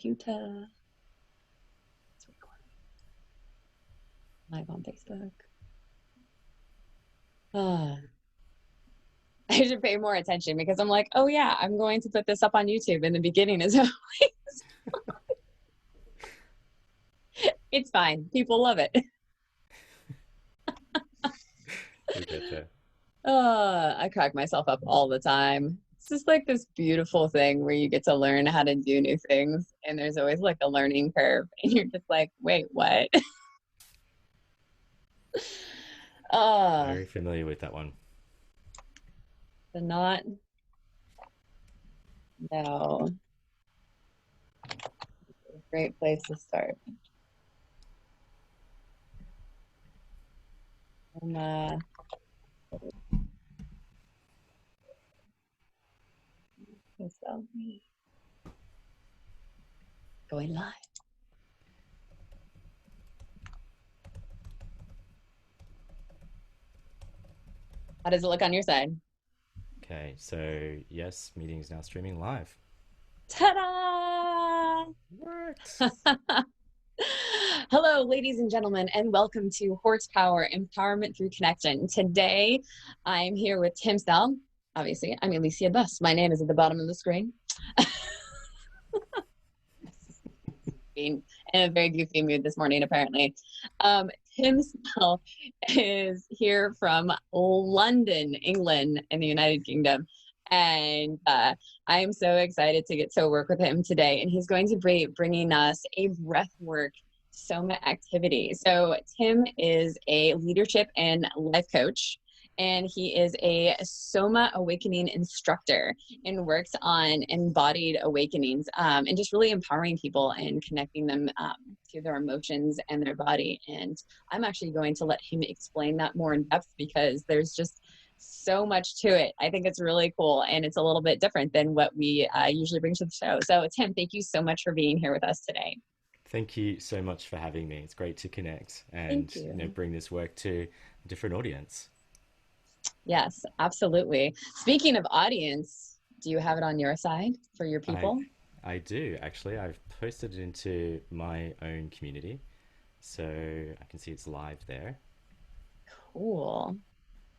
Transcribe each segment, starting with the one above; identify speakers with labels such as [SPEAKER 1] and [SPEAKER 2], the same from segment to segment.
[SPEAKER 1] computer. It's recording live on Facebook. Ah, I should pay more attention because I'm like, oh yeah, I'm going to put this up on YouTube in the beginning as always. It's fine. People love it.
[SPEAKER 2] You'll get there.
[SPEAKER 1] I crack myself up all the time. It's just like this beautiful thing where you get to learn how to do new things, and there's always like a learning curve, and you're just like, wait, what? uh,
[SPEAKER 2] Very familiar with that one.
[SPEAKER 1] the not, no, great place to start. Um, so going live. How does it look on your side?
[SPEAKER 2] Okay, so yes, meeting is now streaming live.
[SPEAKER 1] Ta-da!
[SPEAKER 2] Worked.
[SPEAKER 1] Hello, ladies and gentlemen, and welcome to Horsepower Empowerment Through Connection. Today, I'm here with Tim Snell. Obviously, I'm Elysia Buss. My name is at the bottom of the screen. Being in a very goofy mood this morning, apparently. Tim Snell is here from London, England, in the United Kingdom. And I'm so excited to get to work with him today. And he's going to be bringing us a breathwork Soma activity. So Tim is a leadership and life coach, and he is a Soma awakening instructor and works on embodied awakenings, and just really empowering people and connecting them to their emotions and their body. And I'm actually going to let him explain that more in depth because there's just so much to it. I think it's really cool, and it's a little bit different than what we usually bring to the show. So Tim, thank you so much for being here with us today.
[SPEAKER 2] Thank you so much for having me. It's great to connect
[SPEAKER 1] Thank
[SPEAKER 2] and
[SPEAKER 1] you.
[SPEAKER 2] bring this work to a different audience.
[SPEAKER 1] Yes, absolutely. Speaking of audience, do you have it on your side for your
[SPEAKER 2] I
[SPEAKER 1] people?
[SPEAKER 2] I do actually. I've posted it into my own community, so I can see it's live there.
[SPEAKER 1] Cool.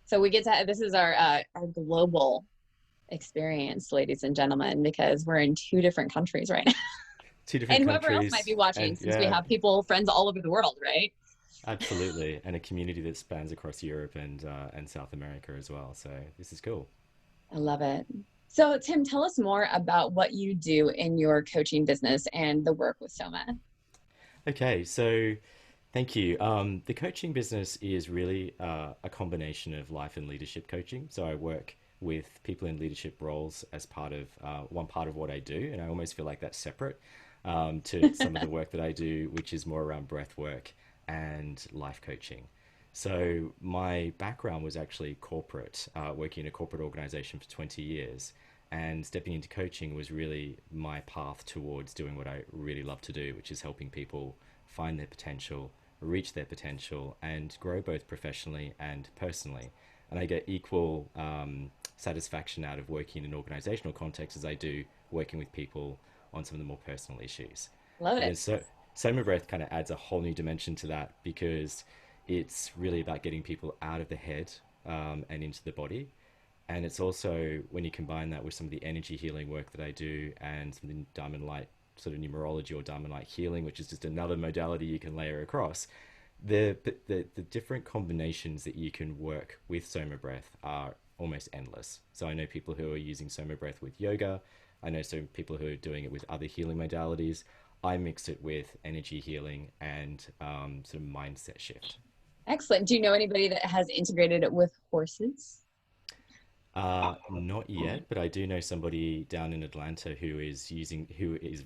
[SPEAKER 1] So we get to, this is our global experience, ladies and gentlemen, because we're in two different countries right now.
[SPEAKER 2] Two different
[SPEAKER 1] And whoever else might
[SPEAKER 2] countries,
[SPEAKER 1] be watching,
[SPEAKER 2] and
[SPEAKER 1] since we
[SPEAKER 2] yeah,
[SPEAKER 1] have people, friends all over the world, right?
[SPEAKER 2] absolutely, and a community that spans across Europe and South America as well. So this is cool.
[SPEAKER 1] I love it. So, Tim, tell us more about what you do in your coaching business and the work with Soma.
[SPEAKER 2] Okay, so thank you. The coaching business is really a combination of life and leadership coaching. So I work with people in leadership roles as part of one part of what I do, and I almost feel like that's separate to some of the work that I do, which is more around breath work and life coaching. So my background was actually corporate, working in a corporate organization for 20 years. And stepping into coaching was really my path towards doing what I really love to do, which is helping people find their potential, reach their potential, and grow both professionally and personally. And I get equal satisfaction out of working in an organizational context as I do working with people on some of the more personal issues.
[SPEAKER 1] Love
[SPEAKER 2] And then
[SPEAKER 1] it.
[SPEAKER 2] Soma Breath kind of adds a whole new dimension to that because it's really about getting people out of the head and into the body. And it's also when you combine that with some of the energy healing work that I do and some of the diamond light sort of numerology or diamond light healing, which is just another modality you can layer across. The different combinations that you can work with Soma Breath are almost endless. So I know people who are using Soma Breath with yoga. I know some people who are doing it with other healing modalities. I mix it with energy healing and sort of mindset shift.
[SPEAKER 1] Excellent. Do you know anybody that has integrated it with horses?
[SPEAKER 2] Not yet, but I do know somebody down in Atlanta who is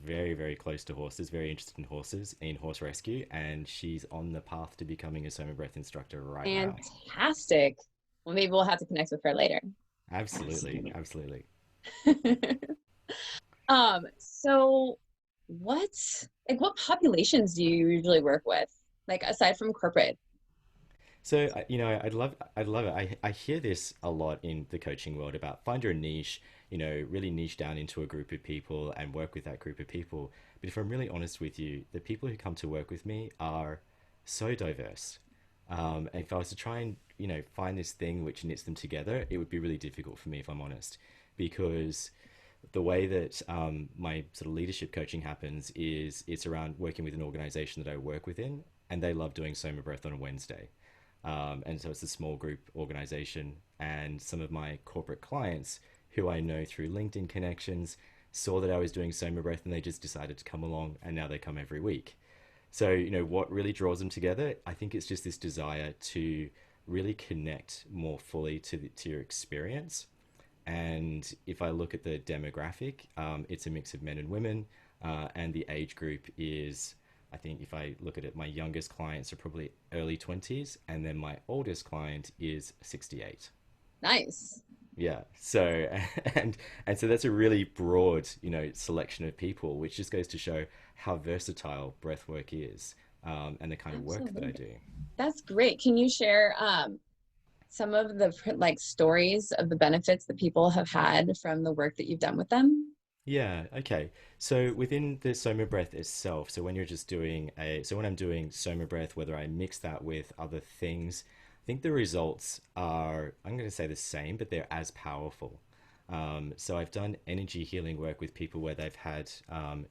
[SPEAKER 2] very, very close to horses, very interested in horse rescue, and she's on the path to becoming a Soma Breath instructor right now.
[SPEAKER 1] Fantastic. Well, maybe we'll have to connect with her later.
[SPEAKER 2] Absolutely, absolutely.
[SPEAKER 1] So what what populations do you usually work with? Like aside from corporate?
[SPEAKER 2] I'd love it. I hear this a lot in the coaching world about find your niche. really niche down into a group of people and work with that group of people. But if I'm really honest with you, the people who come to work with me are so diverse. And if I was to try and, find this thing which knits them together, it would be really difficult for me, if I'm honest, because the way that my sort of leadership coaching happens is it's around working with an organization that I work within, and they love doing Soma Breath on a Wednesday. And so it's a small group organization, and some of my corporate clients who I know through LinkedIn connections saw that I was doing Soma Breath and they just decided to come along, and now they come every week. So, what really draws them together, I think it's just this desire to really connect more fully to your experience. And if I look at the demographic, it's a mix of men and women, and the age group is, I think, if I look at it, my youngest clients are probably early 20s, and then my oldest client is 68.
[SPEAKER 1] Nice.
[SPEAKER 2] Yeah. So and so that's a really broad, selection of people, which just goes to show how versatile breathwork is, and the kind of work that I
[SPEAKER 1] Absolutely.
[SPEAKER 2] do.
[SPEAKER 1] That's great. Can you share some of the like stories of the benefits that people have had from the work that you've done with them?
[SPEAKER 2] Yeah, okay. So within the Soma breath itself, so when you're just doing so when I'm doing Soma breath, whether I mix that with other things, I think the results are, I'm going to say the same, but they're as powerful. So I've done energy healing work with people where they've had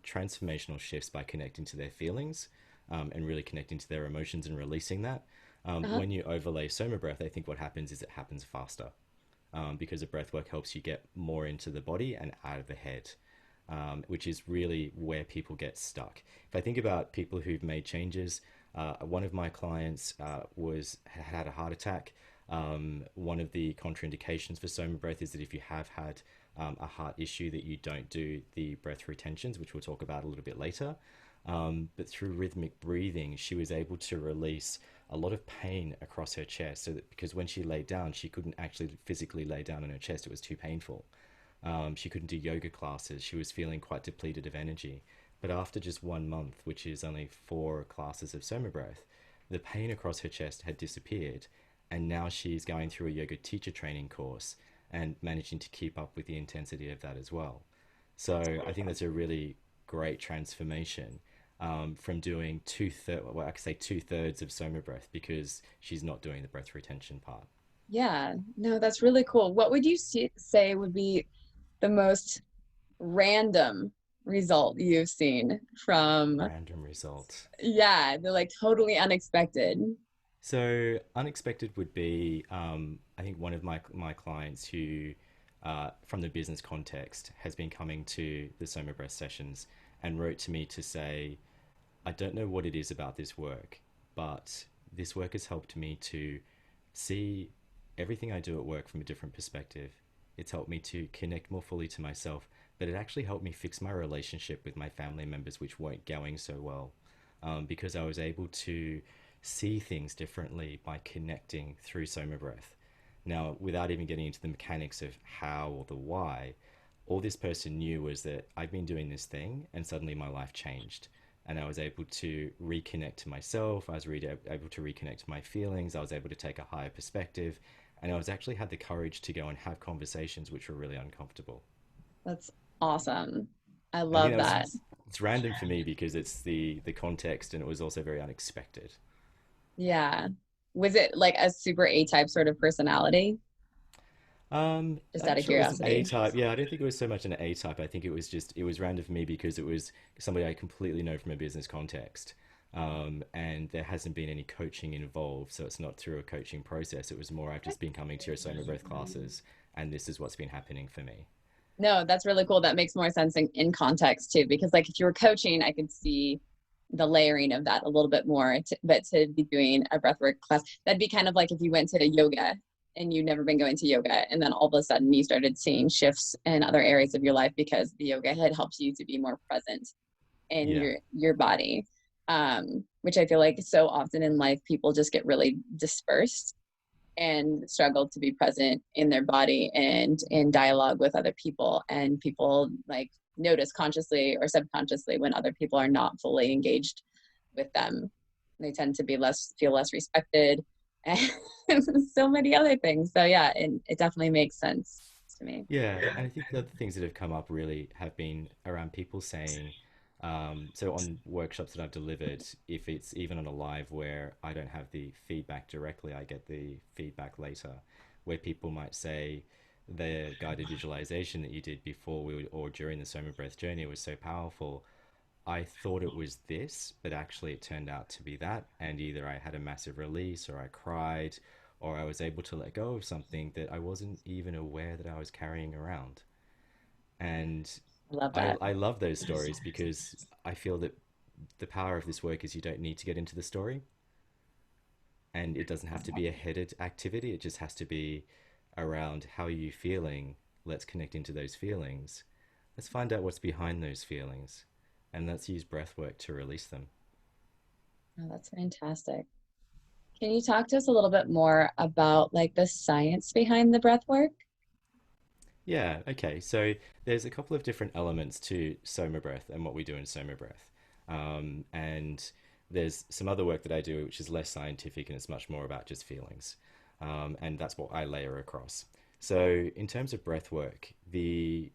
[SPEAKER 2] transformational shifts by connecting to their feelings, and really connecting to their emotions and releasing that.
[SPEAKER 1] Uh-huh.
[SPEAKER 2] When you overlay Soma breath, I think what happens is it happens faster, because the breath work helps you get more into the body and out of the head, which is really where people get stuck. If I think about people who've made changes, one of my clients was had a heart attack. One of the contraindications for Soma breath is that if you have had a heart issue, that you don't do the breath retentions, which we'll talk about a little bit later. But through rhythmic breathing, she was able to release a lot of pain across her chest. So that, because when she laid down, she couldn't actually physically lay down on her chest; it was too painful. She couldn't do yoga classes. She was feeling quite depleted of energy. But after just 1 month, which is only 4 classes of Soma breath, the pain across her chest had disappeared. And now she's going through a yoga teacher training course and managing to keep up with the intensity of that as well. So I think that's a really great transformation, from doing well, I could say 2/3 of Soma breath because she's not doing the breath retention part.
[SPEAKER 1] Yeah, no, that's really cool. What would you say would be the most random result you've seen from,
[SPEAKER 2] Random result.
[SPEAKER 1] yeah, they're like totally unexpected?
[SPEAKER 2] So unexpected would be, I think one of my clients who, from the business context, has been coming to the Soma Breath sessions and wrote to me to say, I don't know what it is about this work, but this work has helped me to see everything I do at work from a different perspective. It's helped me to connect more fully to myself, but it actually helped me fix my relationship with my family members, which weren't going so well, because I was able to see things differently by connecting through Soma Breath. Now, without even getting into the mechanics of how or the why, all this person knew was that I've been doing this thing and suddenly my life changed. And I was able to reconnect to myself. I was able to reconnect to my feelings. I was able to take a higher perspective. And I was actually had the courage to go and have conversations which were really uncomfortable.
[SPEAKER 1] That's awesome. I
[SPEAKER 2] And I think
[SPEAKER 1] love
[SPEAKER 2] that was,
[SPEAKER 1] that.
[SPEAKER 2] it's random for me because it's the context, and it was also very unexpected.
[SPEAKER 1] Yeah. Was it like a super A-type sort of personality? Just
[SPEAKER 2] I'm
[SPEAKER 1] out
[SPEAKER 2] not
[SPEAKER 1] of
[SPEAKER 2] sure it was an A
[SPEAKER 1] curiosity.
[SPEAKER 2] type. Yeah, I don't think it was so much an A type. I think it was random for me because it was somebody I completely know from a business context. And there hasn't been any coaching involved, so it's not through a coaching process. It was more I've just been coming to your Soma Breath classes, and this is what's been happening for me.
[SPEAKER 1] No, that's really cool. That makes more sense in context too, because like if you were coaching, I could see the layering of that a little bit more. But to be doing a breathwork class, that'd be kind of like if you went to yoga and you'd never been going to yoga, and then all of a sudden you started seeing shifts in other areas of your life because the yoga had helped you to be more present in
[SPEAKER 2] Yeah,
[SPEAKER 1] your body. Which I feel like so often in life people just get really dispersed and struggle to be present in their body and in dialogue with other people, and people like notice consciously or subconsciously when other people are not fully engaged with them. They tend to be less feel less respected and so many other things. So yeah, it definitely makes sense. to me.
[SPEAKER 2] Yeah, and I think the other things that have come up really have been around people saying, so on workshops that I've delivered, if it's even on a live where I don't have the feedback directly, I get the feedback later, where people might say the guided visualization that you did before or during the Soma Breath journey was so powerful. I thought it was this, but actually it turned out to be that. And either I had a massive release, or I cried, or I was able to let go of something that I wasn't even aware that I was carrying around. And
[SPEAKER 1] I love that.
[SPEAKER 2] I love those stories because I feel that the power of this work is you don't need to get into the story, and it doesn't have to be a headed activity. It just has to be around how are you feeling. Let's connect into those feelings. Let's find out what's behind those feelings, and let's use breath work to release them.
[SPEAKER 1] Oh, that's fantastic. Can you talk to us a little bit more about like the science behind the breath work?
[SPEAKER 2] Yeah, okay. So there's a couple of different elements to Soma Breath and what we do in Soma Breath. And there's some other work that I do which is less scientific and it's much more about just feelings. And that's what I layer across. So in terms of breath work, the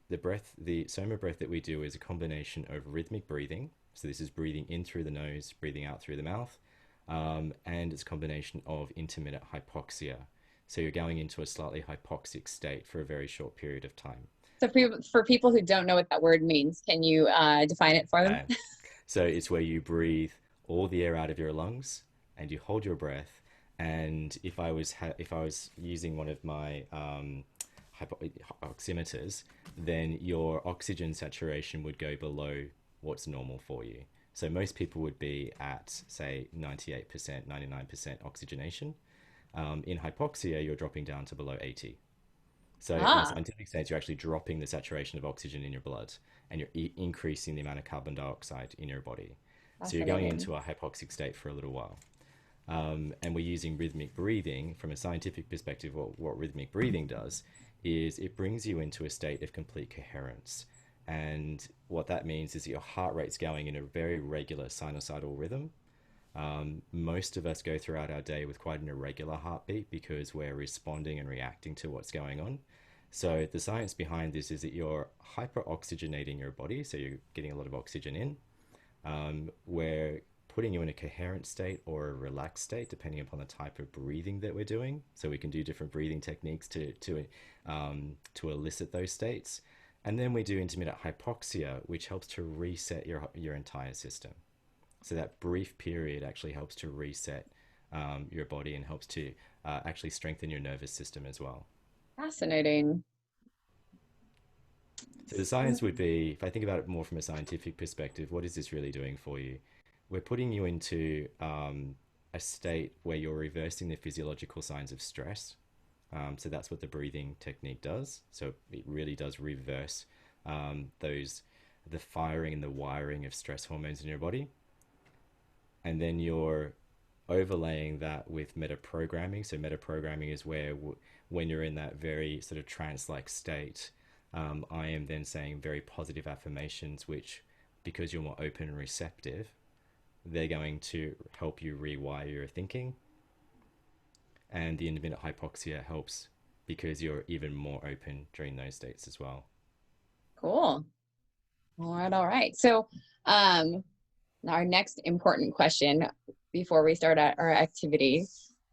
[SPEAKER 2] Soma Breath that we do is a combination of rhythmic breathing. So this is breathing in through the nose, breathing out through the mouth, and it's a combination of intermittent hypoxia. So you're going into a slightly hypoxic state for a very short period of time.
[SPEAKER 1] So for people who don't know what that word means, can you define it for them?
[SPEAKER 2] Uh, so it's where you breathe all the air out of your lungs and you hold your breath. And if I was using one of my oximeters, then your oxygen saturation would go below what's normal for you. So most people would be at say 98%, 99% oxygenation. In hypoxia, you're dropping down to below 80. So, in a
[SPEAKER 1] Ah,
[SPEAKER 2] scientific sense, you're actually dropping the saturation of oxygen in your blood and you're increasing the amount of carbon dioxide in your body. So, you're going
[SPEAKER 1] fascinating.
[SPEAKER 2] into a hypoxic state for a little while. And we're using rhythmic breathing from a scientific perspective. What rhythmic breathing does is it brings you into a state of complete coherence. And what that means is that your heart rate's going in a very regular sinusoidal rhythm. Most of us go throughout our day with quite an irregular heartbeat because we're responding and reacting to what's going on. So, the science behind this is that you're hyperoxygenating your body, so you're getting a lot of oxygen in. We're putting you in a coherent state or a relaxed state, depending upon the type of breathing that we're doing. So, we can do different breathing techniques to elicit those states. And then we do intermittent hypoxia, which helps to reset your entire system. So that brief period actually helps to reset your body and helps to actually strengthen your nervous system as well.
[SPEAKER 1] Fascinating.
[SPEAKER 2] So the science would be, if I think about it more from a scientific perspective, what is this really doing for you? We're putting you into a state where you're reversing the physiological signs of stress. So that's what the breathing technique does. So it really does reverse those the firing and the wiring of stress hormones in your body. And then you're overlaying that with meta programming. So meta programming is where when you're in that very sort of trance-like state, I am then saying very positive affirmations, which because you're more open and receptive, they're going to help you rewire your thinking. And the intermittent hypoxia helps because you're even more open during those states as well.
[SPEAKER 1] Cool. All right, all right. So, um, our next important question before we start our activity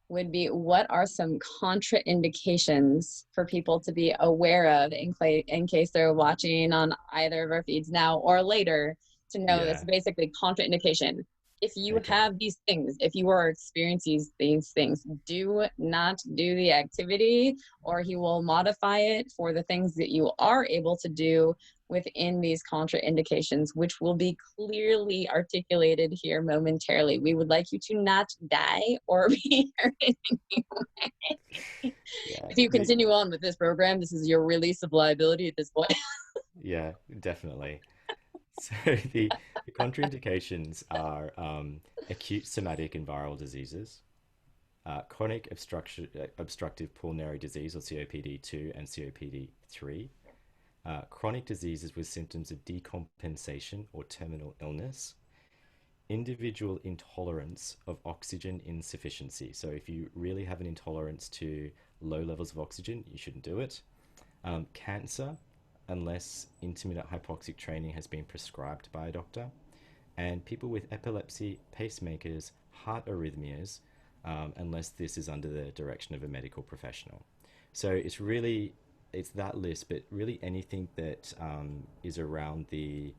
[SPEAKER 1] would be what are some contraindications for people to be aware of in case they're watching on either of our feeds now or later to know this
[SPEAKER 2] Yeah.
[SPEAKER 1] basically contraindication. If you
[SPEAKER 2] Okay.
[SPEAKER 1] have these things, if you are experiencing these things, do not do the activity or he will modify it for the things that you are able to do within these contraindications, which will be clearly articulated here momentarily. We would like you to not die or be hurt in any way.
[SPEAKER 2] Yeah.
[SPEAKER 1] If you continue on with this program, this is your release of liability at this point.
[SPEAKER 2] Yeah, definitely. So the contraindications are acute somatic and viral diseases, chronic obstructive pulmonary disease or COPD-2 and COPD-3, chronic diseases with symptoms of decompensation or terminal illness, individual intolerance of oxygen insufficiency. So if you really have an intolerance to low levels of oxygen, you shouldn't do it. Cancer, unless intermittent hypoxic training has been prescribed by a doctor, and people with epilepsy, pacemakers, heart arrhythmias, unless this is under the direction of a medical professional. So it's that list, but really anything that is around the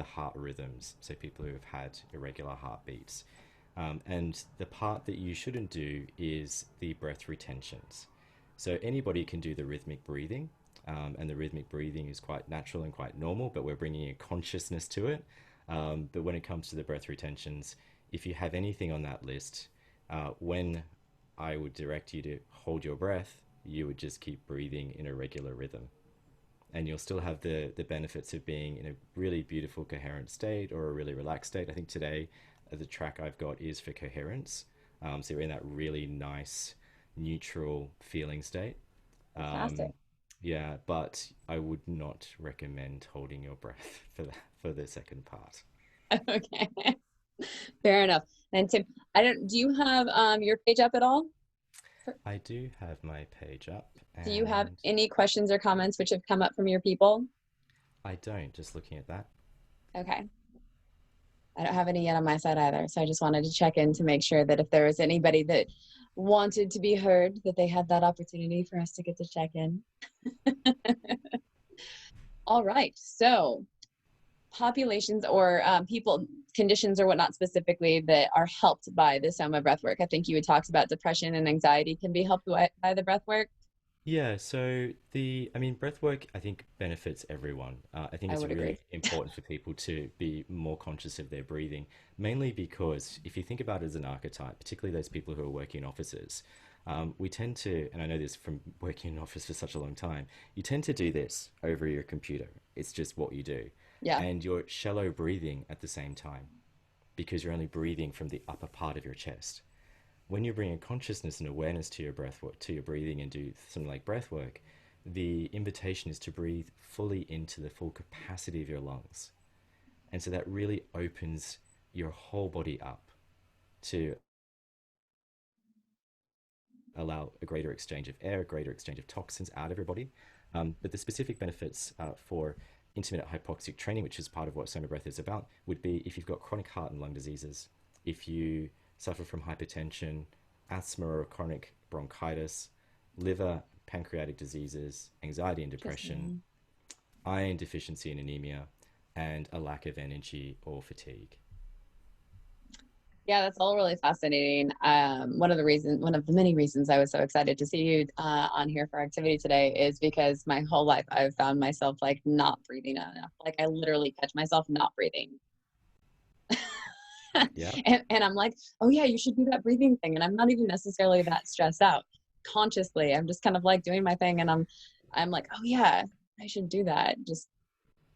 [SPEAKER 2] heart rhythms. So people who have had irregular heartbeats. And the part that you shouldn't do is the breath retentions. So anybody can do the rhythmic breathing, and the rhythmic breathing is quite natural and quite normal, but we're bringing a consciousness to it. But when it comes to the breath retentions, if you have anything on that list, when I would direct you to hold your breath, you would just keep breathing in a regular rhythm. And you'll still have the benefits of being in a really beautiful coherent state or a really relaxed state. I think today the track I've got is for coherence. So you're in that really nice, neutral feeling state.
[SPEAKER 1] Fantastic.
[SPEAKER 2] Yeah, but I would not recommend holding your breath for the second part.
[SPEAKER 1] Okay. Fair enough. And Tim, I don't, do you have your page up at all?
[SPEAKER 2] I do have my page up,
[SPEAKER 1] Do you have
[SPEAKER 2] and
[SPEAKER 1] any questions or comments which have come up from your people?
[SPEAKER 2] I don't, just looking at that.
[SPEAKER 1] Okay. I don't have any yet on my side either. So I just wanted to check in to make sure that if there was anybody that wanted to be heard, that they had that opportunity for us to get to check in. All right. So populations or people, conditions or whatnot specifically that are helped by the Soma breathwork. I think you had talked about depression and anxiety can be helped by the breathwork.
[SPEAKER 2] Yeah, so I mean, breath work, I think benefits everyone. I think
[SPEAKER 1] I
[SPEAKER 2] it's
[SPEAKER 1] would
[SPEAKER 2] really
[SPEAKER 1] agree.
[SPEAKER 2] important for people to be more conscious of their breathing, mainly because if you think about it as an archetype, particularly those people who are working in offices, we tend to, and I know this from working in an office for such a long time, you tend to do this over your computer. It's just what you do.
[SPEAKER 1] Yeah.
[SPEAKER 2] And you're shallow breathing at the same time because you're only breathing from the upper part of your chest. When you bring a consciousness and awareness to your breath work, to your breathing, and do something like breath work, the invitation is to breathe fully into the full capacity of your lungs. And so that really opens your whole body up to allow a greater exchange of air, a greater exchange of toxins out of your body. But the specific benefits for intermittent hypoxic training, which is part of what Soma Breath is about, would be if you've got chronic heart and lung diseases, if you suffer from hypertension, asthma or chronic bronchitis, liver, pancreatic diseases, anxiety and depression,
[SPEAKER 1] Interesting.
[SPEAKER 2] iron deficiency and anemia, and a lack of energy or fatigue.
[SPEAKER 1] Yeah, that's all really fascinating. One of the many reasons I was so excited to see you on here for activity today is because my whole life I've found myself like not breathing enough. Like I literally catch myself not breathing.
[SPEAKER 2] Yeah.
[SPEAKER 1] And I'm like, oh yeah, you should do that breathing thing. And I'm not even necessarily that stressed out consciously. I'm just kind of like doing my thing and I'm like, oh yeah, I should do that. Just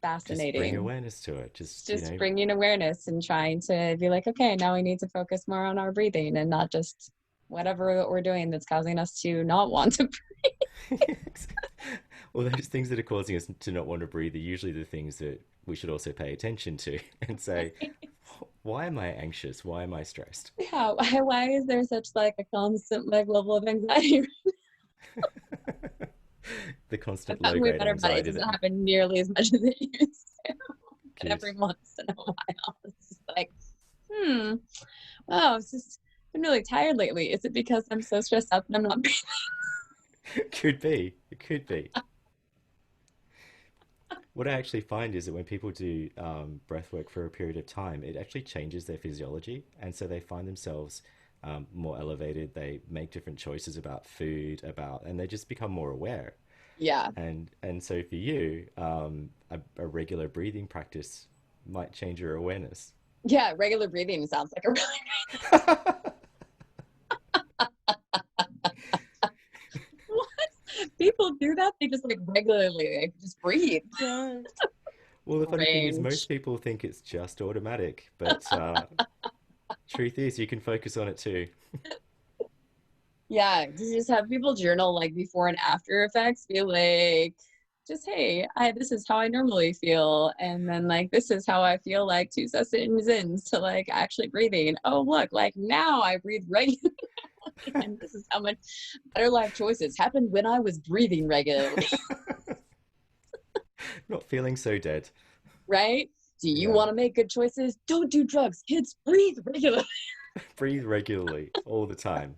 [SPEAKER 2] Just bring
[SPEAKER 1] fascinating.
[SPEAKER 2] awareness to it.
[SPEAKER 1] It's
[SPEAKER 2] Just,
[SPEAKER 1] just bringing awareness and trying to be like, okay, now we need to focus more on our breathing and not just whatever that we're doing that's causing us to not want to.
[SPEAKER 2] well, those things that are causing us to not want to breathe are usually the things that we should also pay attention to and say, why am I anxious? Why am I stressed?
[SPEAKER 1] Yeah, why is there such like a constant like level of anxiety?
[SPEAKER 2] The
[SPEAKER 1] I've
[SPEAKER 2] constant low
[SPEAKER 1] gotten way
[SPEAKER 2] grade
[SPEAKER 1] better about it. It
[SPEAKER 2] anxiety
[SPEAKER 1] doesn't
[SPEAKER 2] that
[SPEAKER 1] happen nearly as much as it used to. But
[SPEAKER 2] good.
[SPEAKER 1] every once in a while, it's just like, hmm, wow, it's just been really tired lately. Is it because I'm so stressed out that I'm not breathing?
[SPEAKER 2] Could be. It could be. What I actually find is that when people do breath work for a period of time, it actually changes their physiology. And so they find themselves more elevated. They make different choices about food, and they just become more aware.
[SPEAKER 1] Yeah.
[SPEAKER 2] And so for you, a regular breathing practice might change your awareness.
[SPEAKER 1] Yeah, regular breathing sounds like a really what? People do that? They just like regularly like just breathe.
[SPEAKER 2] No. Well, the funny thing is, most
[SPEAKER 1] Range.
[SPEAKER 2] people think it's just automatic, but truth is, you can focus on it too.
[SPEAKER 1] Yeah, to just have people journal like before and after effects, be like, just hey, I this is how I normally feel, and then like this is how I feel like 2 sessions in to like actually breathing. Oh look, like now I breathe regularly, and this is how much better life choices happened when I was breathing regularly.
[SPEAKER 2] Not feeling so dead.
[SPEAKER 1] right? Do you
[SPEAKER 2] Yeah.
[SPEAKER 1] want to make good choices? Don't do drugs. Kids, breathe regularly.
[SPEAKER 2] Breathe regularly all the time.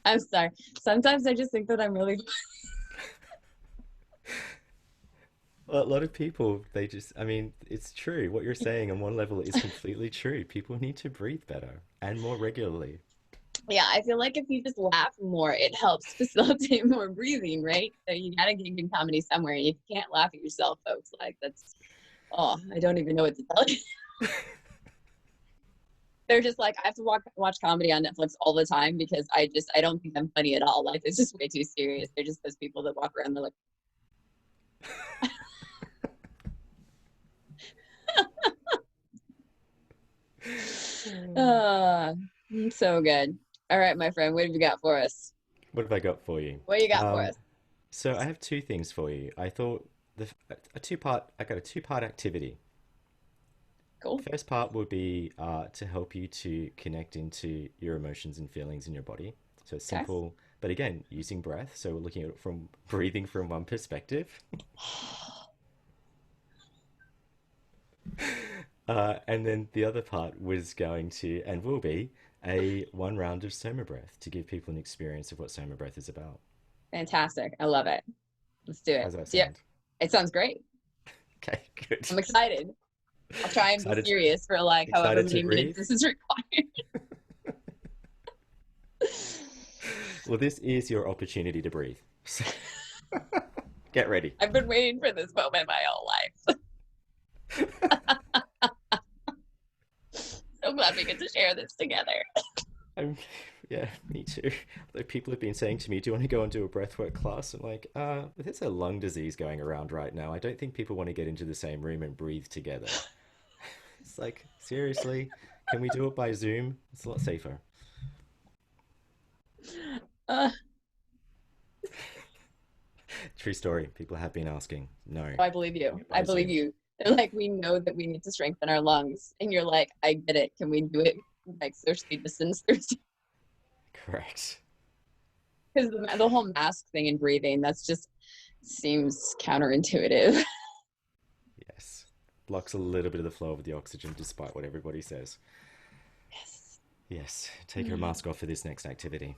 [SPEAKER 1] I'm sorry. Sometimes I just think that I'm really
[SPEAKER 2] A lot of people, they just, I mean, it's true. What you're saying on one level is completely true. People need to breathe better and more regularly.
[SPEAKER 1] yeah, I feel like if you just laugh more, it helps facilitate more breathing, right? So you gotta gig in comedy somewhere. You can't laugh at yourself, folks. Like that's oh, I don't even know what to tell you. They're just like I have to watch comedy on Netflix all the time because I don't think I'm funny at all. Like it's just way too serious. They're just those people that walk around. They're like, ah, so good. All right, my friend, what have you got for us?
[SPEAKER 2] What have I got for you?
[SPEAKER 1] What you got for
[SPEAKER 2] Um,
[SPEAKER 1] us?
[SPEAKER 2] so I have two things for you. I thought I got a two-part activity.
[SPEAKER 1] Cool.
[SPEAKER 2] First part would be to help you to connect into your emotions and feelings in your body. So it's
[SPEAKER 1] Okay.
[SPEAKER 2] simple, but again, using breath. So we're looking at it from breathing from one perspective. And then the other part was going to, and will be, a one round of Soma Breath to give people an experience of what Soma Breath is about.
[SPEAKER 1] Fantastic. I love it. Let's do it.
[SPEAKER 2] How's that
[SPEAKER 1] Yep.
[SPEAKER 2] sound?
[SPEAKER 1] It sounds great.
[SPEAKER 2] Okay, good.
[SPEAKER 1] I'm excited. I'll try and be
[SPEAKER 2] Excited,
[SPEAKER 1] serious for like however
[SPEAKER 2] excited to
[SPEAKER 1] many minutes
[SPEAKER 2] breathe?
[SPEAKER 1] this is required.
[SPEAKER 2] Well, this is your opportunity to breathe. So get ready.
[SPEAKER 1] I've been waiting for this moment my whole life. So glad we get to share this together.
[SPEAKER 2] I'm, yeah, me too. Although people have been saying to me, "Do you want to go and do a breathwork class?" I'm like, there's a lung disease going around right now. I don't think people want to get into the same room and breathe together. It's like, seriously, can we do it by Zoom? It's a lot safer.
[SPEAKER 1] Uh,
[SPEAKER 2] True story. People have been asking. No,
[SPEAKER 1] I believe you.
[SPEAKER 2] do it
[SPEAKER 1] I
[SPEAKER 2] by
[SPEAKER 1] believe
[SPEAKER 2] Zoom.
[SPEAKER 1] you. They're like, we know that we need to strengthen our lungs. And you're like, I get it. Can we do it like socially distanced? Because
[SPEAKER 2] Correct.
[SPEAKER 1] the whole mask thing and breathing, that's just seems counterintuitive.
[SPEAKER 2] Yes. Blocks a little bit of the flow of the oxygen, despite what everybody says.
[SPEAKER 1] Yes.
[SPEAKER 2] Yes. Take your mask off for this next activity.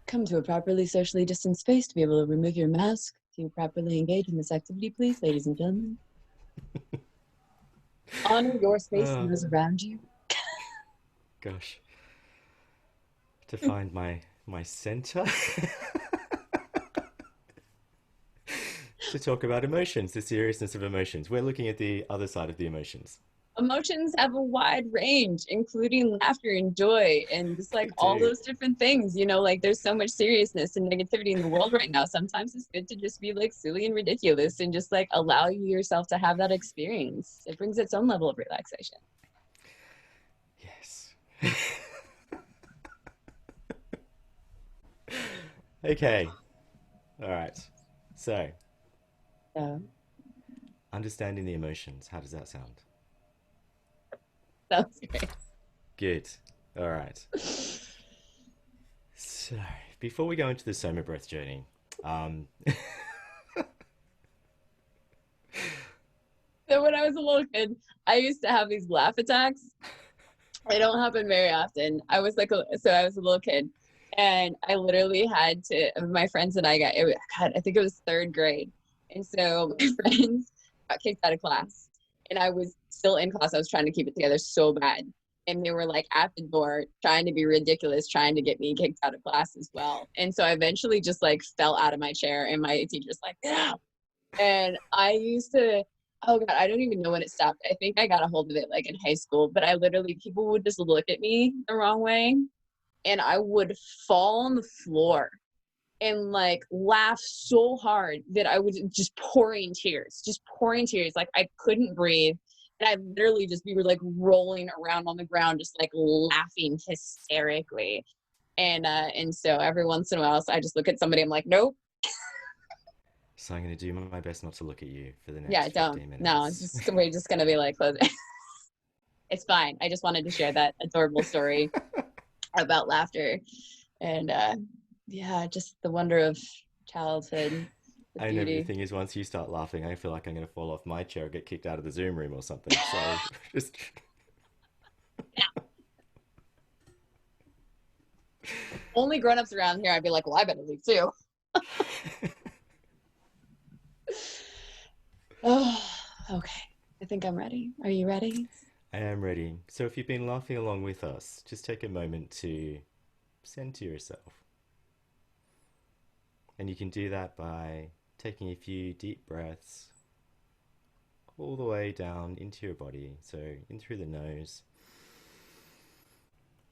[SPEAKER 1] Come to a properly socially distanced space to be able to remove your mask to properly engage in this activity, please, ladies and gentlemen. Honor your space and
[SPEAKER 2] Oh,
[SPEAKER 1] those around you.
[SPEAKER 2] gosh. To find my center. To talk about emotions, the seriousness of emotions. We're looking at the other side of the emotions.
[SPEAKER 1] Emotions have a wide range, including laughter and joy, and just
[SPEAKER 2] They
[SPEAKER 1] like all
[SPEAKER 2] do.
[SPEAKER 1] those different things. Like there's so much seriousness and negativity in the world right now. Sometimes it's good to just be like silly and ridiculous and just like allow yourself to have that experience. It brings its own level of relaxation.
[SPEAKER 2] Yes. Okay. All right. So,
[SPEAKER 1] So
[SPEAKER 2] understanding the emotions. How does that sound?
[SPEAKER 1] that's great.
[SPEAKER 2] Good. All right. So, before we go into the Soma breath journey, um,
[SPEAKER 1] So when I was a little kid, I used to have these laugh attacks. They don't happen very often. So I was a little kid, and I literally had to. My friends and I God, I think it was third grade, and so my friends got kicked out of class, and I was still in class. I was trying to keep it together so bad, and they were like at the door trying to be ridiculous, trying to get me kicked out of class as well. And so I eventually just like fell out of my chair, and my teacher's like, "Get out!" And I used to, oh God, I don't even know when it stopped. I think I got a hold of it like in high school, but I literally, people would just look at me the wrong way and I would fall on the floor and like laugh so hard that I would just pouring tears. Like I couldn't breathe. And I'd literally just be like rolling around on the ground, just like laughing hysterically. And so every once in a while, so I just look at somebody, I'm like, nope.
[SPEAKER 2] so I'm going to do my best not to look at you for the
[SPEAKER 1] Yeah,
[SPEAKER 2] next
[SPEAKER 1] don't.
[SPEAKER 2] 15
[SPEAKER 1] No, it's
[SPEAKER 2] minutes.
[SPEAKER 1] just we're just gonna be like close. It's fine. I just wanted to share that adorable story about laughter, and Yeah, just the wonder of childhood, the
[SPEAKER 2] I know, but the
[SPEAKER 1] beauty.
[SPEAKER 2] thing is, once you start laughing, I feel like I'm going to fall off my chair or get kicked out of the Zoom room or something. So just
[SPEAKER 1] Only grown-ups around here, I'd be like, well, I better leave too. Oh, okay. I think I'm ready. Are you ready?
[SPEAKER 2] I am ready. So if you've been laughing along with us, just take a moment to center yourself. And you can do that by taking a few deep breaths all the way down into your body. So in through the nose,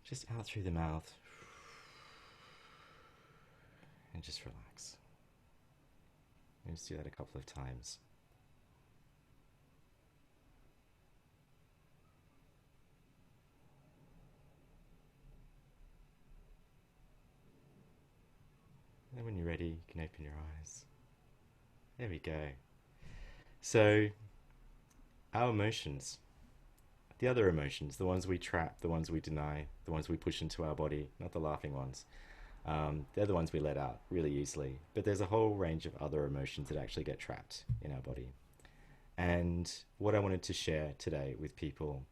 [SPEAKER 2] just out through the mouth, and just relax. And just do that a couple of times. And then when you're ready, you can open your eyes. There we go. So, our emotions, the other emotions, the ones we trap, the ones we deny, the ones we push into our body, not the laughing ones, they're the ones we let out really easily. But there's a whole range of other emotions that actually get trapped in our body. And what I wanted to share today with people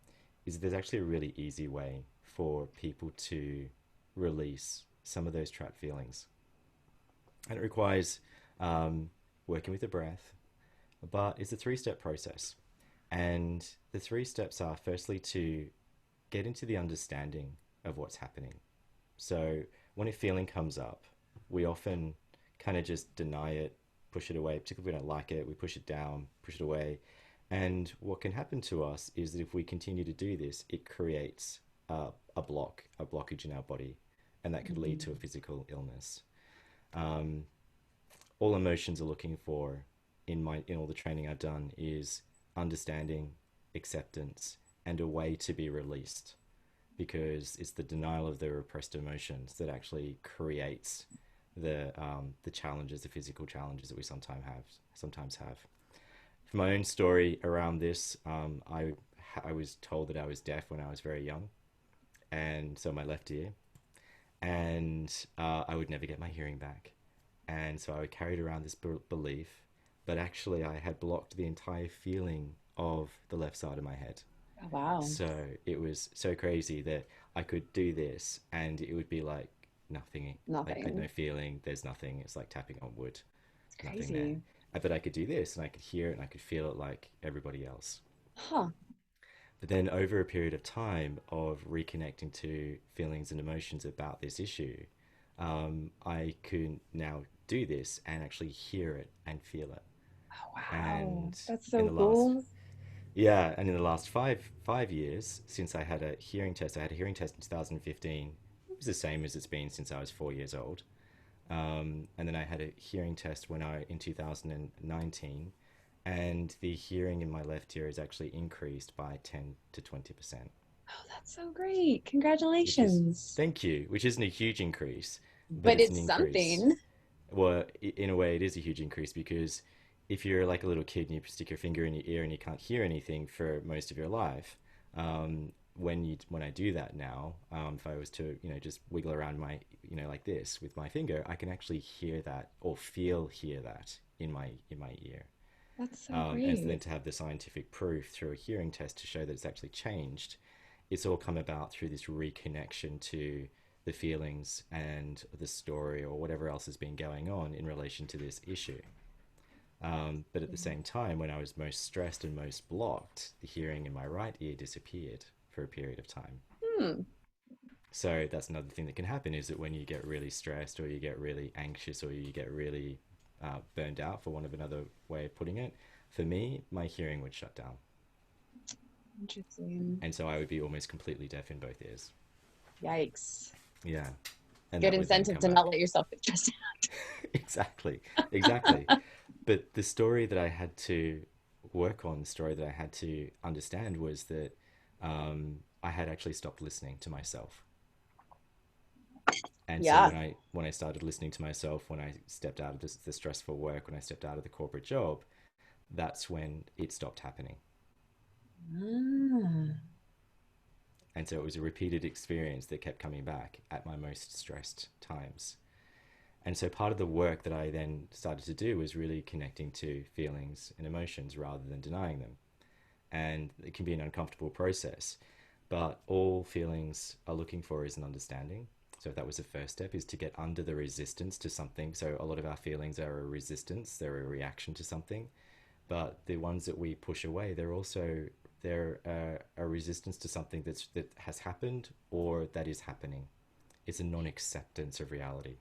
[SPEAKER 2] is there's actually a really easy way for people to release some of those trapped feelings. And it requires um, working with the breath, but it's a three-step process. And the three steps are firstly to get into the understanding of what's happening. So when a feeling comes up, we often kind of just deny it, push it away, particularly if we don't like it, we push it down, push it away. And what can happen to us is that if we continue to do this, it creates a blockage in our body, and that could lead to a
[SPEAKER 1] Mhm.
[SPEAKER 2] physical illness. Um, all emotions are looking for in all the training I've done is understanding, acceptance, and a way to be released, because it's the denial of the repressed emotions that actually creates the challenges, the physical challenges that we sometimes have. For my own story around this, I was told that I was deaf when I was very young, and so my left ear, and I would never get my hearing back, and so I carried around this belief, but actually I had blocked the entire feeling of the left side of my head.
[SPEAKER 1] Oh, wow.
[SPEAKER 2] So it was so crazy that I could do this and it would be like nothing, like I had no
[SPEAKER 1] Nothing.
[SPEAKER 2] feeling, there's nothing, it's like tapping on wood,
[SPEAKER 1] It's
[SPEAKER 2] nothing there.
[SPEAKER 1] crazy.
[SPEAKER 2] But I could do this and I could hear it and I could feel it like everybody else.
[SPEAKER 1] Huh.
[SPEAKER 2] But then over a period of time of reconnecting to feelings and emotions about this issue, I could now do this and actually hear it and feel it.
[SPEAKER 1] Oh, wow.
[SPEAKER 2] And
[SPEAKER 1] That's
[SPEAKER 2] in
[SPEAKER 1] so
[SPEAKER 2] the last
[SPEAKER 1] cool.
[SPEAKER 2] Yeah, and in the last five years since I had a hearing test, I had a hearing test in 2015. It was the same as it's been since I was 4 years old. And then I had a hearing test when I in 2019, and the hearing in my left ear is actually increased by 10 to 20%,
[SPEAKER 1] Oh, that's so great.
[SPEAKER 2] which is
[SPEAKER 1] Congratulations.
[SPEAKER 2] thank you, which isn't a huge increase, but
[SPEAKER 1] But
[SPEAKER 2] it's an
[SPEAKER 1] it's
[SPEAKER 2] increase.
[SPEAKER 1] something.
[SPEAKER 2] Well, in a way, it is a huge increase because if you're like a little kid and you stick your finger in your ear and you can't hear anything for most of your life, when I do that now, if I was to just wiggle around my like this with my finger, I can actually hear that or hear that in my ear.
[SPEAKER 1] That's so
[SPEAKER 2] And so then
[SPEAKER 1] great.
[SPEAKER 2] to have the scientific proof through a hearing test to show that it's actually changed, it's all come about through this reconnection to the feelings and the story or whatever else has been going on in relation to this issue. But at the same time, when I was most stressed and most blocked, the hearing in my right ear disappeared for a period of time.
[SPEAKER 1] Hmm.
[SPEAKER 2] So that's another thing that can happen is that when you get really stressed or you get really anxious or you get really burned out, for want of another way of putting it, for me, my hearing would shut down.
[SPEAKER 1] Interesting.
[SPEAKER 2] And so I would be almost completely deaf in both ears.
[SPEAKER 1] Yikes.
[SPEAKER 2] Yeah. And
[SPEAKER 1] Good
[SPEAKER 2] that would then
[SPEAKER 1] incentive
[SPEAKER 2] come
[SPEAKER 1] to not
[SPEAKER 2] back.
[SPEAKER 1] let yourself get stressed
[SPEAKER 2] Exactly. Exactly. But the story that I had to work on, the story that I had to understand was that I had actually stopped listening to myself. And so
[SPEAKER 1] Yeah.
[SPEAKER 2] when I started listening to myself, when I stepped out of the stressful work, when I stepped out of the corporate job, that's when it stopped happening.
[SPEAKER 1] Ah.
[SPEAKER 2] And so it was a repeated experience that kept coming back at my most stressed times. And so part of the work that I then started to do was really connecting to feelings and emotions rather than denying them. And it can be an uncomfortable process, but all feelings are looking for is an understanding. So that was the first step, is to get under the resistance to something. So a lot of our feelings are a resistance, they're a reaction to something, but the ones that we push away, they're a resistance to something that has happened or that is happening. It's a non-acceptance of reality.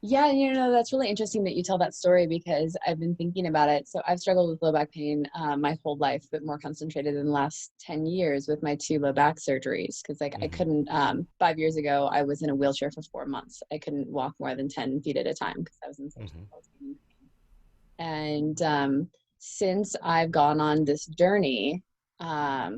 [SPEAKER 1] Yeah, that's really interesting that you tell that story because I've been thinking about it. So I've struggled with low back pain my whole life, but more concentrated in the last 10 years with my two low back surgeries. Because like I
[SPEAKER 2] Hmm.
[SPEAKER 1] couldn't, 5 years ago, I was in a wheelchair for 4 months. I couldn't walk more than 10 feet at a time because I was in such
[SPEAKER 2] Hmm.
[SPEAKER 1] debilitating pain. And since I've gone on this journey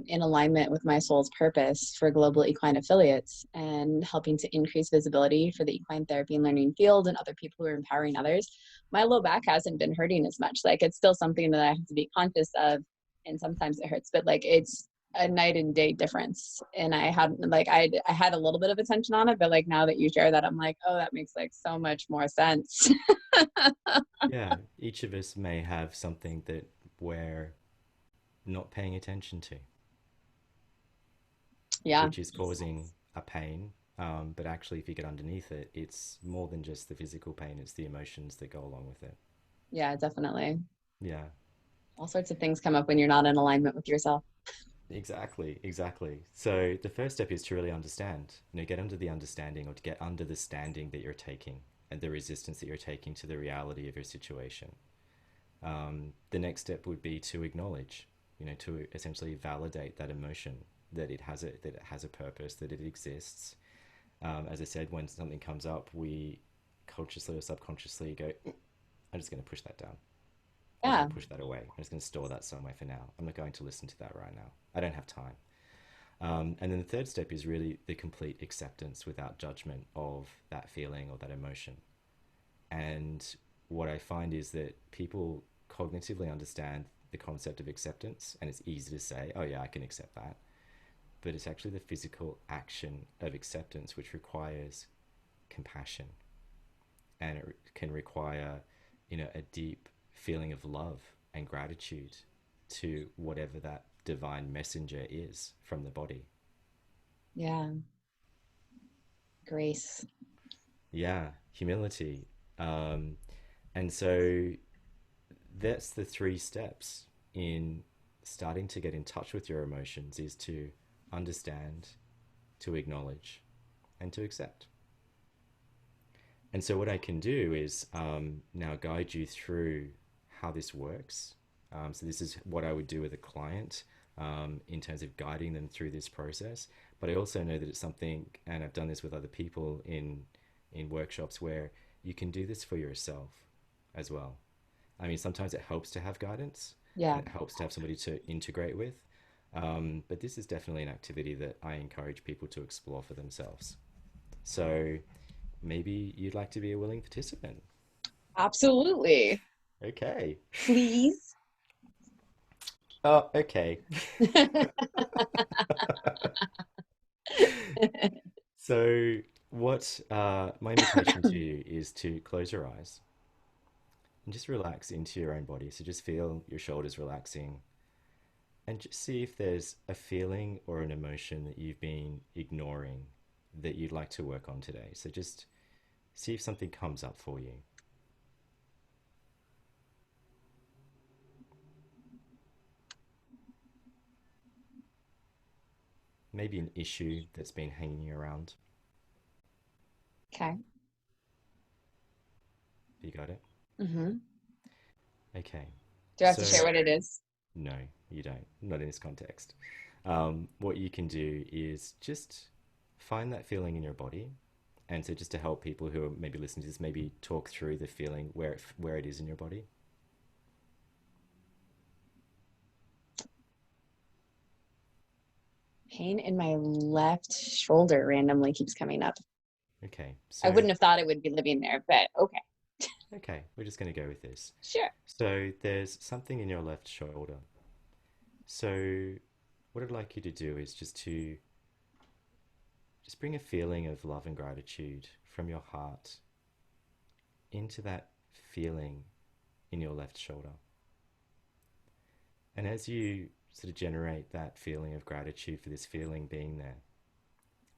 [SPEAKER 1] in alignment with my soul's purpose for global equine affiliates and helping to increase visibility for the equine therapy and learning field and other people who are empowering others, my low back hasn't been hurting as much. Like it's still something that I have to be conscious of, and sometimes it hurts, but like it's a night and day difference. And I had a little bit of attention on it, but like now that you share that, I'm like, oh, that makes like so much more sense.
[SPEAKER 2] Yeah, each of us may have something that we're not paying attention to,
[SPEAKER 1] Yeah.
[SPEAKER 2] which is causing a pain. But actually, if you get underneath it, it's more than just the physical pain, it's the emotions that go along with it.
[SPEAKER 1] Yeah, definitely.
[SPEAKER 2] Yeah,
[SPEAKER 1] All sorts of things come up when you're not in alignment with yourself.
[SPEAKER 2] exactly, exactly. So the first step is to really understand, get under the understanding or to get under the standing that you're taking and the resistance that you're taking to the reality of your situation. The next step would be to acknowledge, to essentially validate that emotion, that it has a purpose, that it exists. As I said, when something comes up, we consciously or subconsciously go, I'm just going to push that down. I'm just going
[SPEAKER 1] Yeah.
[SPEAKER 2] to push that away. I'm just going to store that somewhere for now. I'm not going to listen to that right now. I don't have time. And then the third step is really the complete acceptance without judgment of that feeling or that emotion. And what I find is that people cognitively understand the concept of acceptance, and it's easy to say, oh, yeah, I can accept that. But it's actually the physical action of acceptance which requires compassion, and it can require, a deep feeling of love and gratitude to whatever that divine messenger is from the body.
[SPEAKER 1] Yeah. Grace.
[SPEAKER 2] Yeah, humility. Um, and so that's the three steps in starting to get in touch with your emotions, is to understand, to acknowledge, and to accept. And so what I can do is now guide you through how this works. So this is what I would do with a client in terms of guiding them through this process. But I also know that it's something, and I've done this with other people in workshops, where you can do this for yourself as well. I mean, sometimes it helps to have guidance
[SPEAKER 1] Yeah.
[SPEAKER 2] and it helps to have somebody to integrate with. But this is definitely an activity that I encourage people to explore for themselves. So maybe you'd like to be a willing participant.
[SPEAKER 1] Absolutely.
[SPEAKER 2] Okay.
[SPEAKER 1] Please.
[SPEAKER 2] Oh, okay. So, what my invitation to you is to close your eyes and just relax into your own body. So, just feel your shoulders relaxing and just see if there's a feeling or an emotion that you've been ignoring that you'd like to work on today. So, just see if something comes up for you. Maybe an issue that's been hanging around.
[SPEAKER 1] Okay.
[SPEAKER 2] You got it?
[SPEAKER 1] Mm-hmm.
[SPEAKER 2] Okay.
[SPEAKER 1] Do I have to
[SPEAKER 2] So,
[SPEAKER 1] share what it is?
[SPEAKER 2] no, you don't. Not in this context. What you can do is just find that feeling in your body. And so, just to help people who are maybe listening to this, maybe talk through the feeling where it is in your body.
[SPEAKER 1] Pain in my left shoulder randomly keeps coming up.
[SPEAKER 2] Okay,
[SPEAKER 1] I
[SPEAKER 2] so
[SPEAKER 1] wouldn't have thought it would be living there, but okay.
[SPEAKER 2] okay, we're just going to go with this.
[SPEAKER 1] Sure.
[SPEAKER 2] So there's something in your left shoulder. So what I'd like you to do is just bring a feeling of love and gratitude from your heart into that feeling in your left shoulder. And as you sort of generate that feeling of gratitude for this feeling being there,